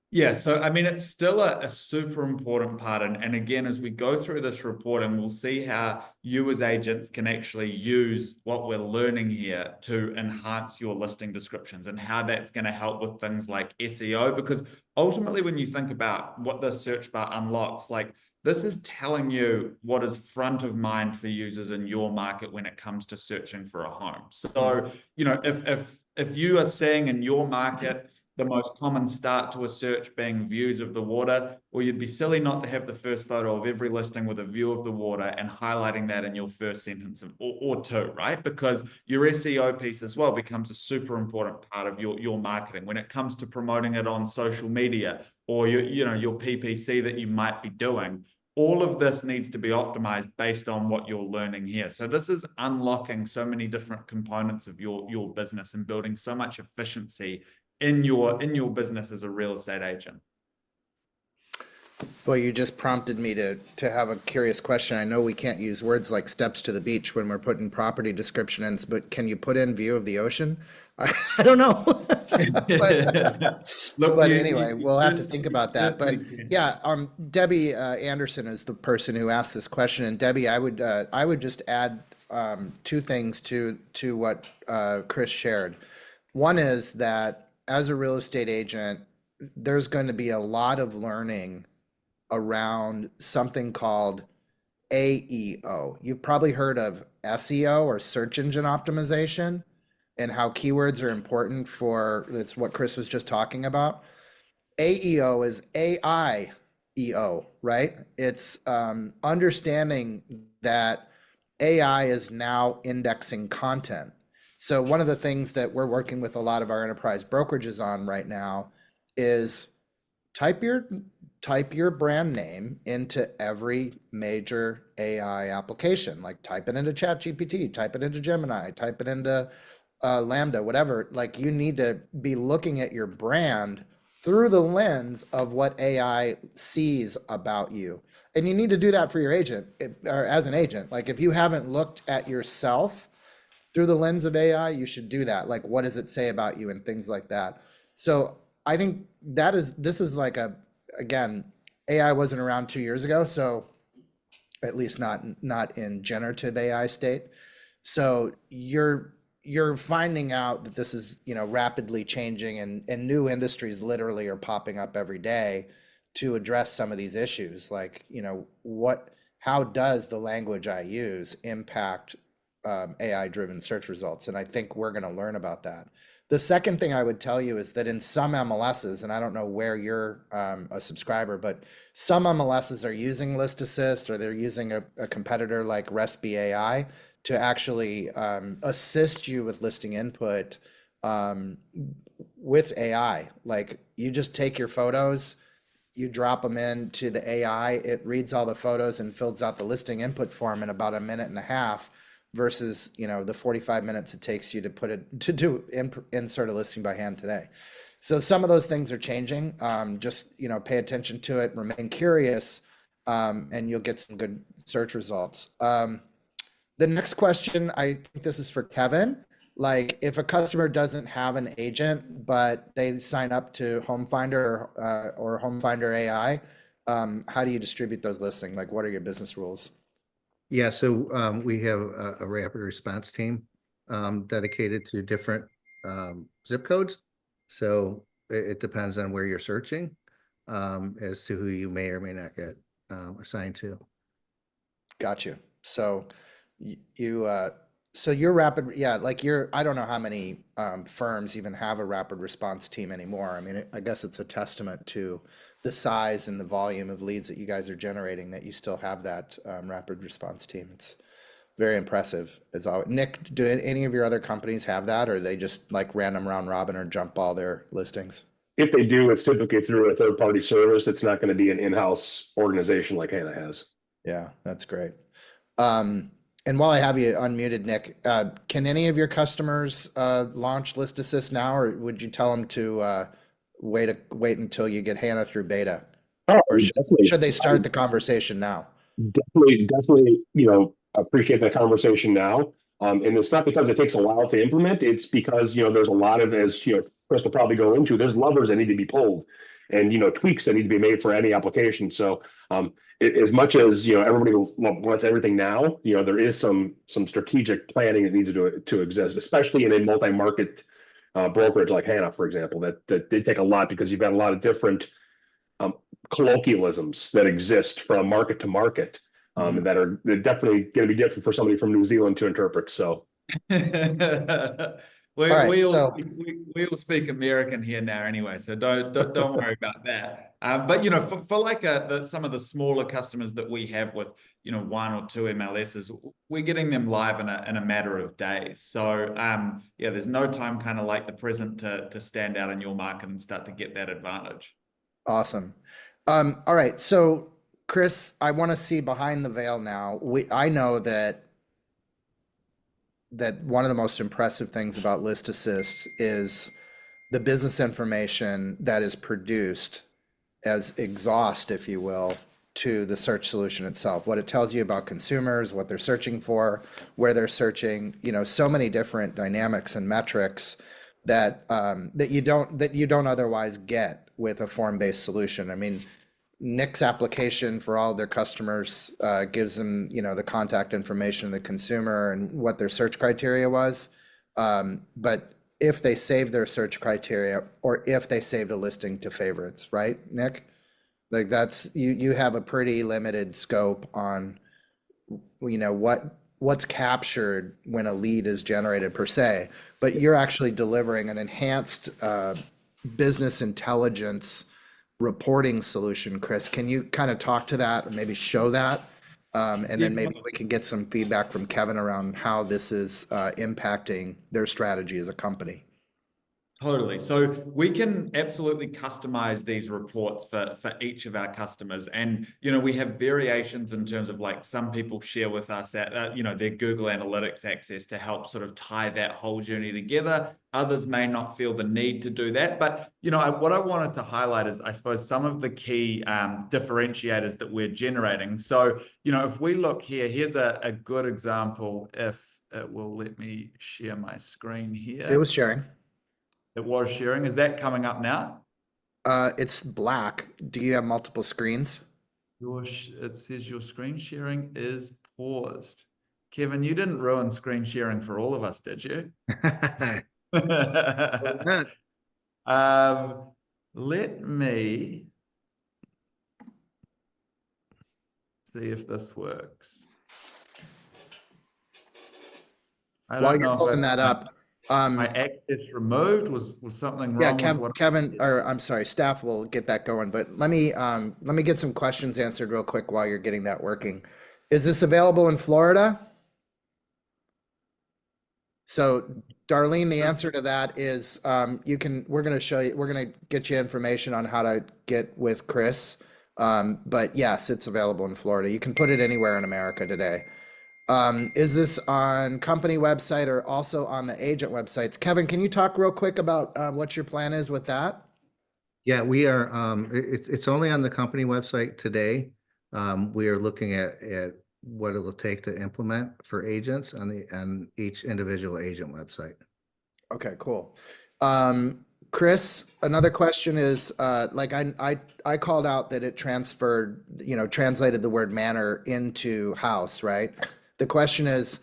Yeah, so I mean, it's still a super important part. And again, as we go through this reporting, we'll see how you as agents can actually use what we're learning here to enhance your listing descriptions and how that's going to help with things like SEO. Because ultimately, when you think about what the search bar unlocks, like this is telling you what is front of mind for users in your market when it comes to searching for a home. So, if you are seeing in your market the most common start to a search being views of the water, well, you'd be silly not to have the first photo of every listing with a view of the water and highlighting that in your first sentence or two, right? Because your SEO piece as well becomes a super important part of your marketing when it comes to promoting it on social media or your PPC that you might be doing. All of this needs to be optimized based on what you're learning here. So this is unlocking so many different components of your business and building so much efficiency in your business as a real estate agent. Well, you just prompted me to have a curious question. I know we can't use words like steps to the beach when we're putting property description in, but can you put in view of the ocean? I don't know. but anyway, we'll have to think about that. But yeah, Debbie Anderson is the person who asked this question. And Debbie, I would just add 2 things to what Chris shared. One is that as a real estate agent, there's going to be a lot of learning around something called AEO. You've probably heard of SEO or search engine optimization and how keywords are important it's what Chris was just talking about. AEO is AIEO, right? It's understanding that AI is now indexing content. So one of the things that we're working with a lot of our enterprise brokerages on right now is type your brand name into every major AI application. Like type it into ChatGPT, type it into Gemini, type it into Lambda, whatever. Like you need to be looking at your brand through the lens of what AI sees about you. And you need to do that for your agent or as an agent. Like if you haven't looked at yourself through the lens of AI, you should do that. Like, what does it say about you and things like that. So I think this is like again, AI wasn't around 2 years ago. So at least not in generative AI state. So you're finding out that this is, rapidly changing and new industries literally are popping up every day to address some of these issues. Like, how does the language I use impact AI-driven search results? And I think we're going to learn about that. The second thing I would tell you is that in some MLSs, and I don't know where you're a subscriber, but some MLSs are using ListAssist or they're using a competitor like Respi AI to actually assist you with listing input with AI. Like you just take your photos, you drop them into the AI, it reads all the photos and fills out the listing input form in about 1.5 minutes. versus, you know, the 45 minutes it takes you to insert a listing by hand today. So some of those things are changing. Just, you know, pay attention to it, remain curious, and you'll get some good search results. The next question, I think this is for Kevin. Like, if a customer doesn't have an agent, but they sign up to Home Finder or Home Finder AI, how do you distribute those listings? Like, what are your business rules? Yeah, so we have a rapid response team dedicated to different zip codes. So it depends on where you're searching as to who you may or may not get assigned to. Got you. So so you're rapid, yeah, like I don't know how many firms even have a rapid response team anymore. I mean, I guess it's a testament to the size and the volume of leads that you guys are generating that you still have that rapid response team. It's very impressive as always. Nick, do any of your other companies have that, or they just like random round robin or jump ball their listings? If they do, it's typically through a third-party service. It's not going to be an in-house organization like Hanna has. Yeah, that's great. And while I have you unmuted, Nick, can any of your customers launch ListAssist now, or would you tell them to wait until you get Hanna through beta? Oh, Or definitely. should they start the conversation now? Definitely, you know, appreciate that conversation now. And it's not because it takes a while to implement. It's because, you know, there's a lot of, as you know, Chris will probably go into, there's levers that need to be pulled and, you know, tweaks that need to be made for any application. So as much as, you know, everybody wants everything now, you know, there is some strategic planning that needs to exist, especially in a multi-market brokerage like Hanna, for example, that they take a lot because you've got a lot of different colloquialisms that exist from market to market. And they're definitely going to be different for somebody from New Zealand to interpret. So, we so all speak American here now anyway, so don't worry about that. But you know, for like some of the smaller customers that we have with, you know, 1 or 2 MLSs, we're getting them live in a matter of days. So yeah, there's no time kind of like the present to stand out in your market and start to get that advantage. awesome. All right, so Chris, I want to see behind the veil now. I know that one of the most impressive things about ListAssist is the business information that is produced as exhaust, if you will, to the search solution itself. What it tells you about consumers, what they're searching for, where they're searching, you know, so many different dynamics and metrics that that you don't otherwise get with a form-based solution. I mean, Nick's application for all of their customers gives them, you know, the contact information of the consumer and what their search criteria was. But if they save their search criteria, or if they saved a listing to favorites, right, Nick? Like that's, you have a pretty limited scope on, you know, what's captured when a lead is generated per se, but you're actually delivering an enhanced business intelligence reporting solution. Chris, can you kind of talk to that and maybe show that? And then maybe we can get some feedback from Kevin around how this is impacting their strategy as a company. Totally. So we can absolutely customize these reports for each of our customers. And, you know, we have variations in terms of like some people share with us that, you know, their Google Analytics access to help sort of tie that whole journey together. Others may not feel the need to do that. But, you know, what I wanted to highlight is, I suppose, some of the key differentiators that we're generating. So, you know, if we look here, here's a good example. If it will let me share my screen here. It was sharing. It was sharing. Is that coming up now? It's black. Do you have multiple screens? It says your screen sharing is paused. Kevin, you didn't ruin screen sharing for all of us, did you? Let me see if this works. While you're pulling that up, my access removed was something wrong. Yeah, with Kevin, or I'm sorry, staff will get that going. But let me get some questions answered real quick while you're getting that working. Is this available in Florida? So, Darlene, the answer to that is we're going to get you information on how to get with Chris. But yes, it's available in Florida. You can put it anywhere in America today. Is this on company website or also on the agent websites? Kevin, can you talk real quick about what your plan is with that? Yeah, we are, it's only on the company website today. We are looking at what it'll take to implement for agents on each individual agent website. Okay, cool. Chris, another question is, like I called out that it transferred, translated the word manor into house, right? The question is,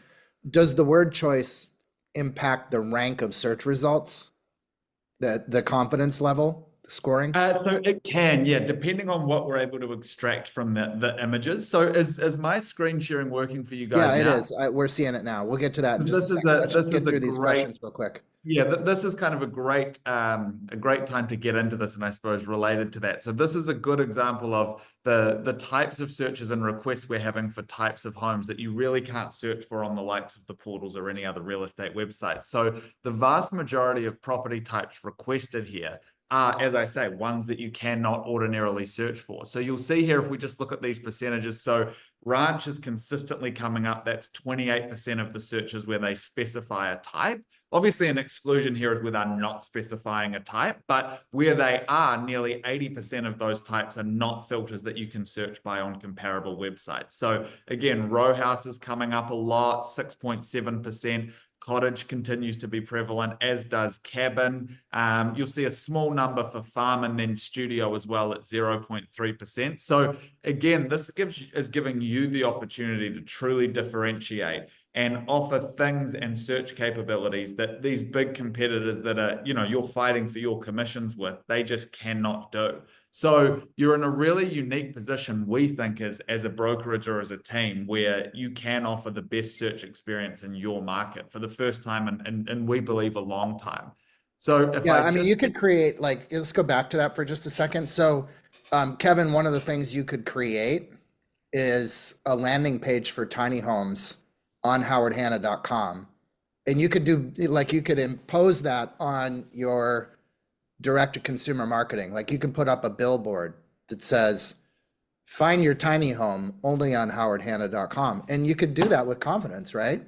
does the word choice impact the rank of search results, the confidence level, scoring? So it can, yeah, depending on what we're able to extract from the images. So is my screen sharing working for you guys Yeah, it now? is. We're seeing it now. We'll get to that in just This a is second. Let's just this get is a through these great. questions real quick. Yeah, this is kind of a great time to get into this, and I suppose related to that. So this is a good example of the types of searches and requests we're having for types of homes that you really can't search for on the likes of the portals or any other real estate websites. So the vast majority of property types requested here are, as I say, ones that you cannot ordinarily search for. So you'll see here, if we just look at these percentages, so ranch is consistently coming up. That's 28% of the searches where they specify a type. Obviously, an exclusion here is where they're not specifying a type, but where they are, nearly 80% of those types are not filters that you can search by on comparable websites. So again, row house is coming up a lot, 6.7%. Cottage continues to be prevalent, as does cabin. You'll see a small number for farm and then studio as well at 0.3%. So again, this is giving you the opportunity to truly differentiate and offer things and search capabilities that these big competitors that are, you're fighting for your commissions with, they just cannot do. So you're in a really unique position, we think, as a brokerage or as a team, where you can offer the best search experience in your market for the first time and we believe a long time. So if Yeah, I mean, you could create, like, let's go back to that for just a second. So, Kevin, one of the things you could create is a landing page for tiny homes on howardhanna.com. And you could do, like, you could impose that on your direct to consumer marketing. Like, you can put up a billboard that says, find your tiny home only on howardhanna.com. And you could do that with confidence, right?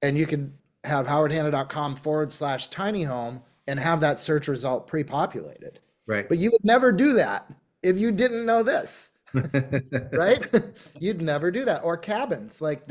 And you could have howardhanna.com/tiny home and have that search result pre-populated. Right. But you would never do that if you didn't know this, right? You'd never do that. Or cabins. Like,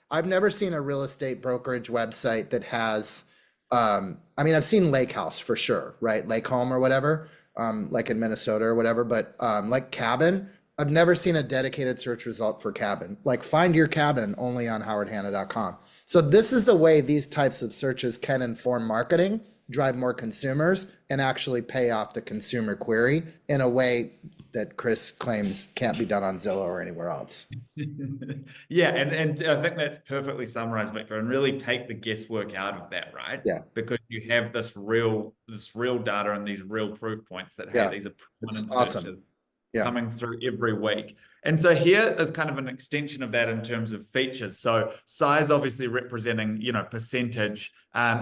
I've never seen a real estate brokerage website that has, I mean, I've seen Lake House for sure, right? Lake Home or whatever, like in Minnesota or whatever, but like cabin, I've never seen a dedicated search result for cabin. Like, find your cabin only on howardhanna.com. So this is the way these types of searches can inform marketing, drive more consumers, and actually pay off the consumer query in a way that Chris claims can't be done on Zillow or anywhere else. Yeah, and I think that's perfectly summarized, Victor, and really take the guesswork out of that, right? Yeah. Because you have this real data and these real proof points that, hey, Yeah. these are It's prominent awesome. searches Yeah. coming through every week. And so here is kind of an extension of that in terms of features. So size obviously representing, percentage.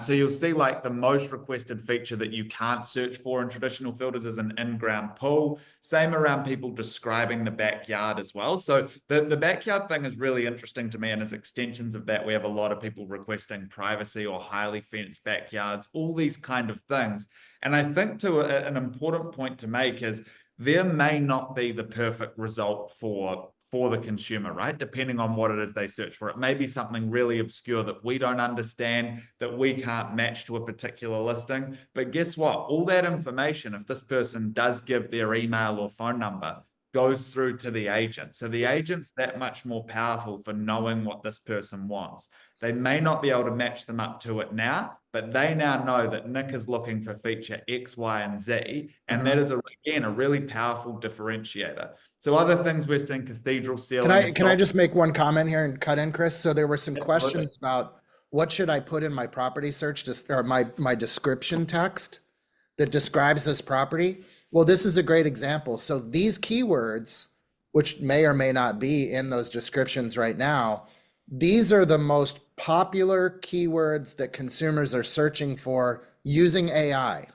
So you'll see, like, the most requested feature that you can't search for in traditional filters is an in-ground pool. Same around people describing the backyard as well. So the backyard thing is really interesting to me, and as extensions of that, we have a lot of people requesting privacy or highly fenced backyards, all these kind of things. And I think an important point to make is, there may not be the perfect result for the consumer, right? Depending on what it is they search for. It may be something really obscure that we don't understand, that we can't match to a particular listing. But guess what? All that information, if this person does give their email or phone number, goes through to the agent. So the agent's that much more powerful for knowing what this person wants. They may not be able to match them up to it now, but they now know that Nick is looking for feature X, Y, and Z. And that is, again, a really powerful differentiator. So other things we're seeing, cathedral ceilings. Can I just make one comment here and cut in, Chris? So there were some questions about what should I put in my property search, or my description text that describes this property. Well, this is a great example. So these keywords, which may or may not be in those descriptions right now, these are the most popular keywords that consumers are searching for using AI.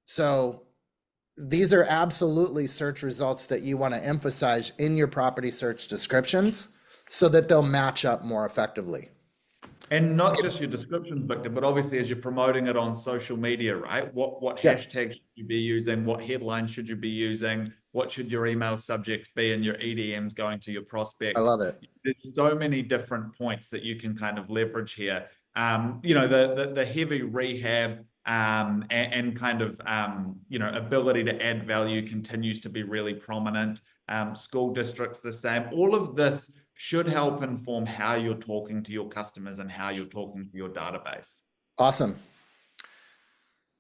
So these are absolutely search results that you want to emphasize in your property search descriptions. so that they'll match up more effectively. And not just your descriptions, Victor, but obviously as you're promoting it on social media, right? What Yeah. hashtags should you be using? What headlines should you be using? What should your email subjects be and your EDMs going to your prospects? I love it. There's so many different points that you can kind of leverage here. You know, the heavy rehab and kind of you know, ability to add value continues to be really prominent. School districts the same. All of this should help inform how you're talking to your customers and how you're talking to your database. Awesome.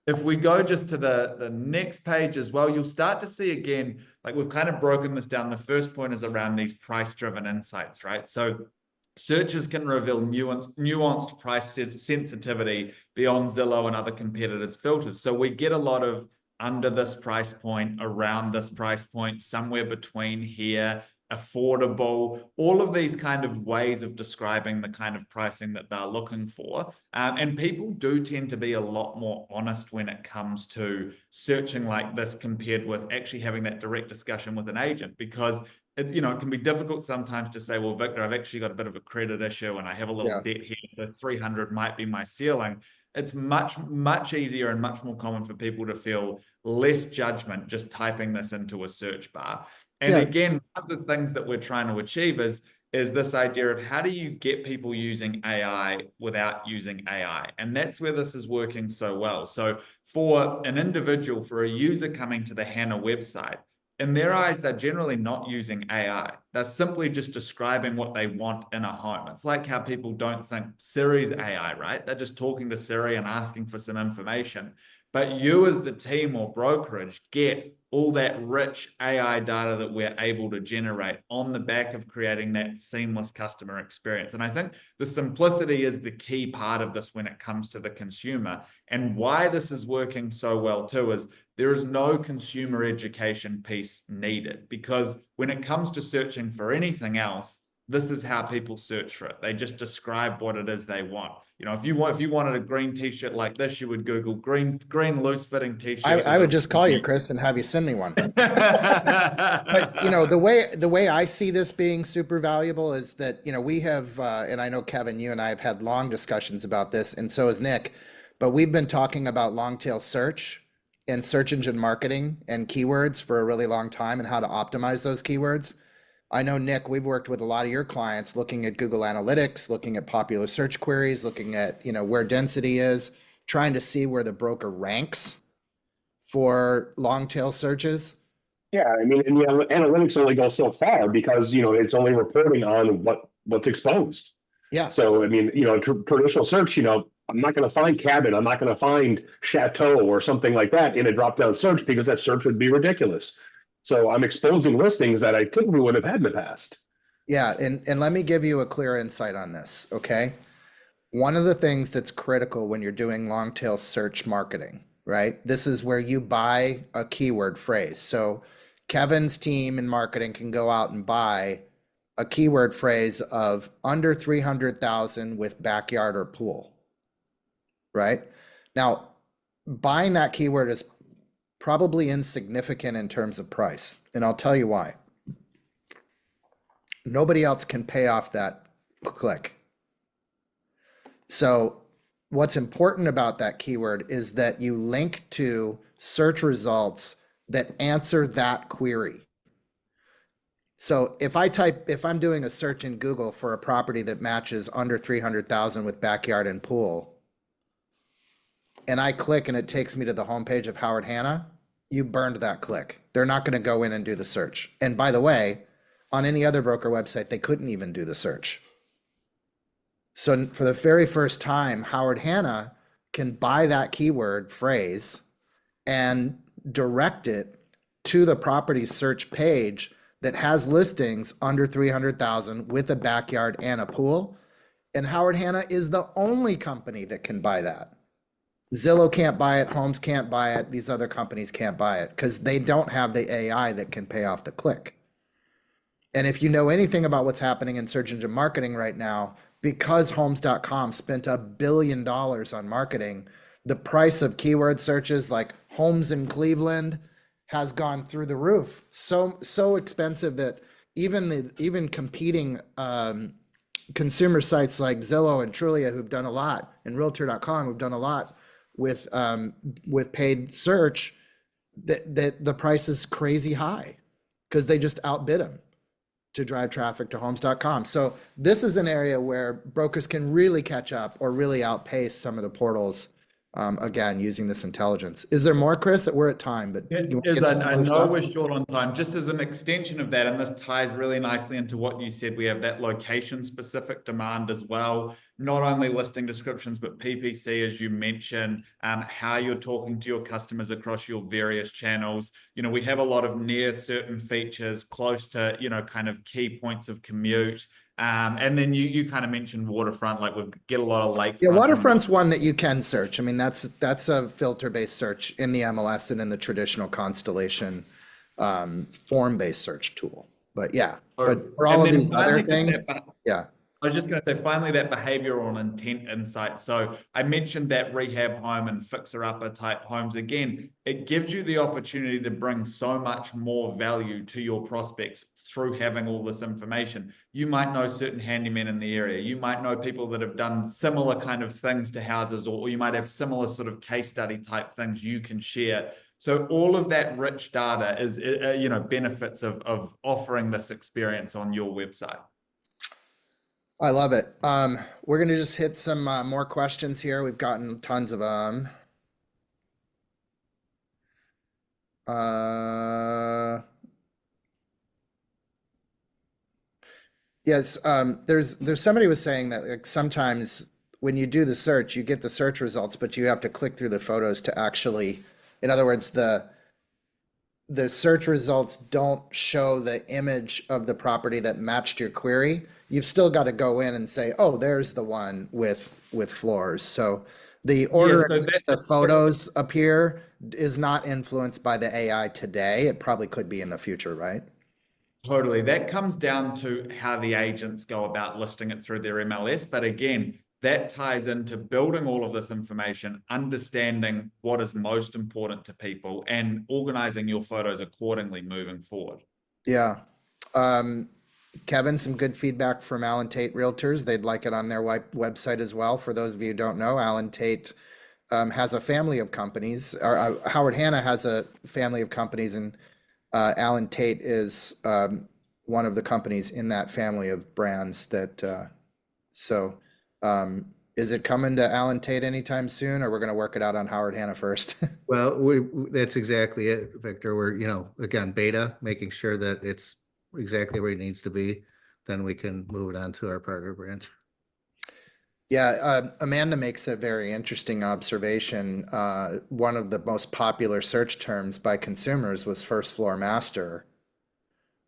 If we go just to the next page as well, you'll start to see again, like we've kind of broken this down. The first point is around these price-driven insights, right? So searches can reveal nuanced price sensitivity beyond Zillow and other competitors' filters. So we get a lot of under this price point, around this price point, somewhere between here, affordable, all of these kind of ways of describing the kind of pricing that they're looking for. And people do tend to be a lot more honest when it comes to searching like this compared with actually having that direct discussion with an agent, because it, you know, it can be difficult sometimes to say, well, Victor, I've actually got a bit of a credit issue and I have a little debt here, so 300 might be my ceiling. It's much easier and much more common for people to feel less judgment just typing this into a search bar. And again, one of the things that we're trying to achieve is this idea of how do you get people using AI without using AI? And that's where this is working so well. So for an individual, for a user coming to the Hanna website, in their eyes, they're generally not using AI. They're simply just describing what they want in a home. It's like how people don't think Siri's AI, right? They're just talking to Siri and asking for some information. But you as the team or brokerage get all that rich AI data that we're able to generate on the back of creating that seamless customer experience. And I think the simplicity is the key part of this when it comes to the consumer. And why this is working so well too is there is no consumer education piece needed, because when it comes to searching for anything else, this is how people search for it. They just describe what it is they want. You know, if you wanted a green t-shirt like this, you would Google green loose fitting t-shirt. I would just call you, Chris, and have you send me one. But you know, the way I see this being super valuable is that, you know, we have, and I know Kevin, you and I have had long discussions about this, and so has Nick, but we've been talking about long tail search and search engine marketing and keywords for a really long time and how to optimize those keywords. I know, Nick, we've worked with a lot of your clients looking at Google Analytics, looking at popular search queries, looking at, you know, where density is, trying to see where the broker ranks for long tail searches. Yeah, I mean, and the analytics only go so far because, you know, it's only reporting on what's exposed. Yeah. So, I mean, you know, traditional search, you know, I'm not going to find cabin, I'm not going to find chateau or something like that in a drop-down search because that search would be ridiculous. So I'm exposing listings that I typically would have had in the past. Yeah, and let me give you a clear insight on this, okay? One of the things that's critical when you're doing long tail search marketing, right? This is where you buy a keyword phrase. So Kevin's team in marketing can go out and buy a keyword phrase of under 300,000 with backyard or pool, right? Now, buying that keyword is probably insignificant in terms of price, and I'll tell you why. Nobody else can pay off that click. So what's important about that keyword is that you link to search results that answer that query. So if I'm doing a search in Google for a property that matches under 300,000 with backyard and pool, and I click and it takes me to the homepage of Howard Hanna, you burned that click. They're not going to go in and do the search. And by the way, on any other broker website, they couldn't even do the search. So for the very first time, Howard Hanna can buy that keyword phrase and direct it to the property search page that has listings under 300,000 with a backyard and a pool. And Howard Hanna is the only company that can buy that. Zillow can't buy it, Homes can't buy it, these other companies can't buy it because they don't have the AI that can pay off the click. And if you know anything about what's happening in search engine marketing right now, because Homes.com spent $1 billion on marketing, the price of keyword searches like homes in Cleveland has gone through the roof. So expensive that even competing consumer sites like Zillow and Trulia, who've done a lot, and Realtor.com, who've done a lot with paid search, that the price is crazy high because they just outbid them to drive traffic to homes.com. So this is an area where brokers can really catch up or really outpace some of the portals, again, using this intelligence. Is there more, Chris? We're at time, but you want to get to some I other know stuff? we're short on time. Just as an extension of that, and this ties really nicely into what you said, we have that location-specific demand as well. Not only listing descriptions, but PPC, as you mentioned, how you're talking to your customers across your various channels. You know, we have a lot of near certain features, close to, you know, kind of key points of commute. And then you kind of mentioned waterfront, like we get a lot of lakefront. Yeah, waterfront's one that you can search. I mean, that's a filter-based search in the MLS and in the traditional Constellation form-based search tool. But yeah, but for all of these other things, yeah. I was just going to say, finally, that behavioral and intent insight. So I mentioned that rehab home and fixer-upper type homes. Again, it gives you the opportunity to bring so much more value to your prospects through having all this information. You might know certain handymen in the area. You might know people that have done similar kind of things to houses, or you might have similar sort of case study type things you can share. So all of that rich data is, you know, benefits of offering this experience on your website. I love it. We're going to just hit some more questions here. We've gotten tons of them. Yes, there's somebody was saying that like sometimes when you do the search, you get the search results, but you have to click through the photos to actually, in other words, the search results don't show the image of the property that matched your query. You've still got to go in and say, oh, there's the one with floors. So the order in which the photos appear is not influenced by the AI today. It probably could be in the future, right? Totally. That comes down to how the agents go about listing it through their MLS. But again, that ties into building all of this information, understanding what is most important to people, and organizing your photos accordingly moving forward. Yeah. Kevin, some good feedback from Allen Tate Realtors. They'd like it on their website as well. For those of you who don't know, Allen Tate has a family of companies, or Howard Hanna has a family of companies, and Allen Tate is one of the companies in that family of brands that, is it coming to Allen Tate anytime soon, or we're going to work it out on Howard Hanna first? Well, that's exactly it, Victor. We're, you know, again, beta, making sure that it's exactly where it needs to be. Then we can move it on to our partner branch. Yeah, Amanda makes a very interesting observation. One of the most popular search terms by consumers was first floor master,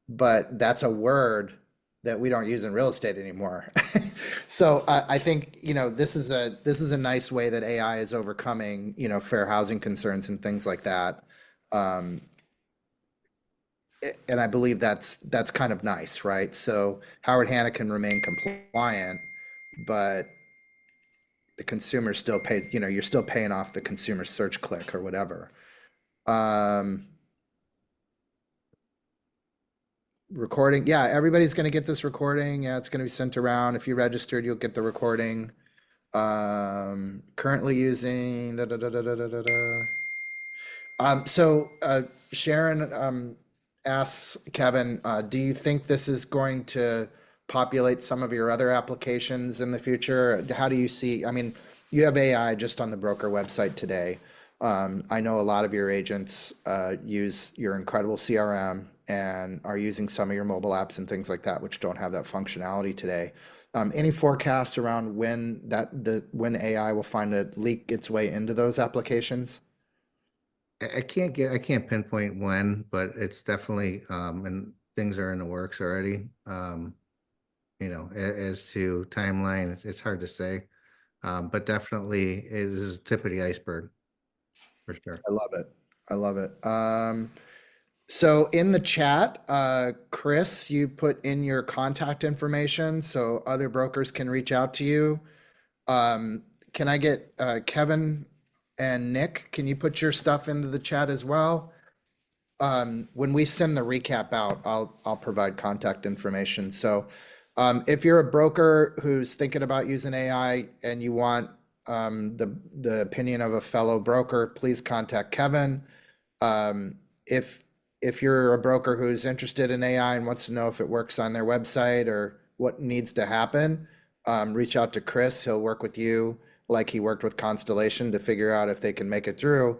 but that's a word that we don't use in real estate anymore. So I think, you know, this is a nice way that AI is overcoming, you know, fair housing concerns and things like that. And I believe that's kind of nice, right? So Howard Hanna can remain compliant, but the consumer still pays, you know, you're still paying off the consumer search click or whatever. Recording. Yeah, everybody's going to get this recording. Yeah, it's going to be sent around. If you registered, you'll get the recording. Currently using Sharon asks Kevin, do you think this is going to populate some of your other applications in the future? How do you see, I mean, you have AI just on the broker website today. I know a lot of your agents use your incredible CRM and are using some of your mobile apps and things like that, which don't have that functionality today. Any forecasts around when AI will find a leak its way into those applications? I can't pinpoint when, but it's definitely, and things are in the works already. You know, as to timeline, it's hard to say, but definitely it is tip of the iceberg for sure. I love it. I love it. So in the chat, Chris, you put in your contact information so other brokers can reach out to you. Can I get Kevin and Nick? Can you put your stuff into the chat as well? when we send the recap out, I'll provide contact information. So if you're a broker who's thinking about using AI and you want the opinion of a fellow broker, please contact Kevin. If you're a broker who's interested in AI and wants to know if it works on their website or what needs to happen, reach out to Chris. He'll work with you like he worked with Constellation to figure out if they can make it through.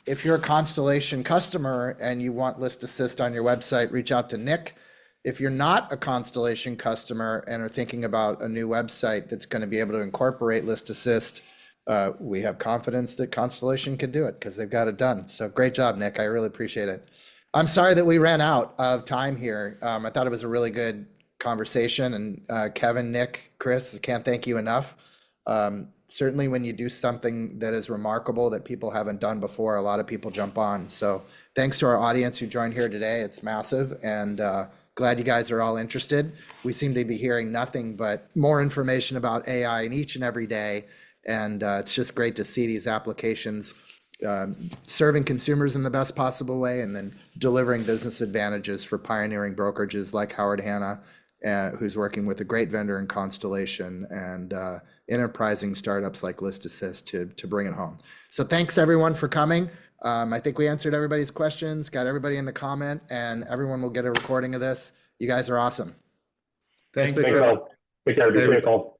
If you're a Constellation customer and you want ListAssist on your website, reach out to Nick. If you're not a Constellation customer and are thinking about a new website that's going to be able to incorporate ListAssist, we have confidence that Constellation could do it because they've got it done. So great job, Nick. I really appreciate it. I'm sorry that we ran out of time here. I thought it was a really good conversation, and Kevin, Nick, Chris, I can't thank you enough. Certainly when you do something that is remarkable that people haven't done before, a lot of people jump on. So thanks to our audience who joined here today. It's massive, and glad you guys are all interested. We seem to be hearing nothing but more information about AI in each and every day. And it's just great to see these applications serving consumers in the best possible way and then delivering business advantages for pioneering brokerages like Howard Hanna, who's working with a great vendor in Constellation, and enterprising startups like ListAssist to bring it home. So thanks everyone for coming. I think we answered everybody's questions, got everybody in the comment, and everyone will get a recording of this. You guys are awesome. Thanks, Thanks, Victor. all. Take care. Be safe, all.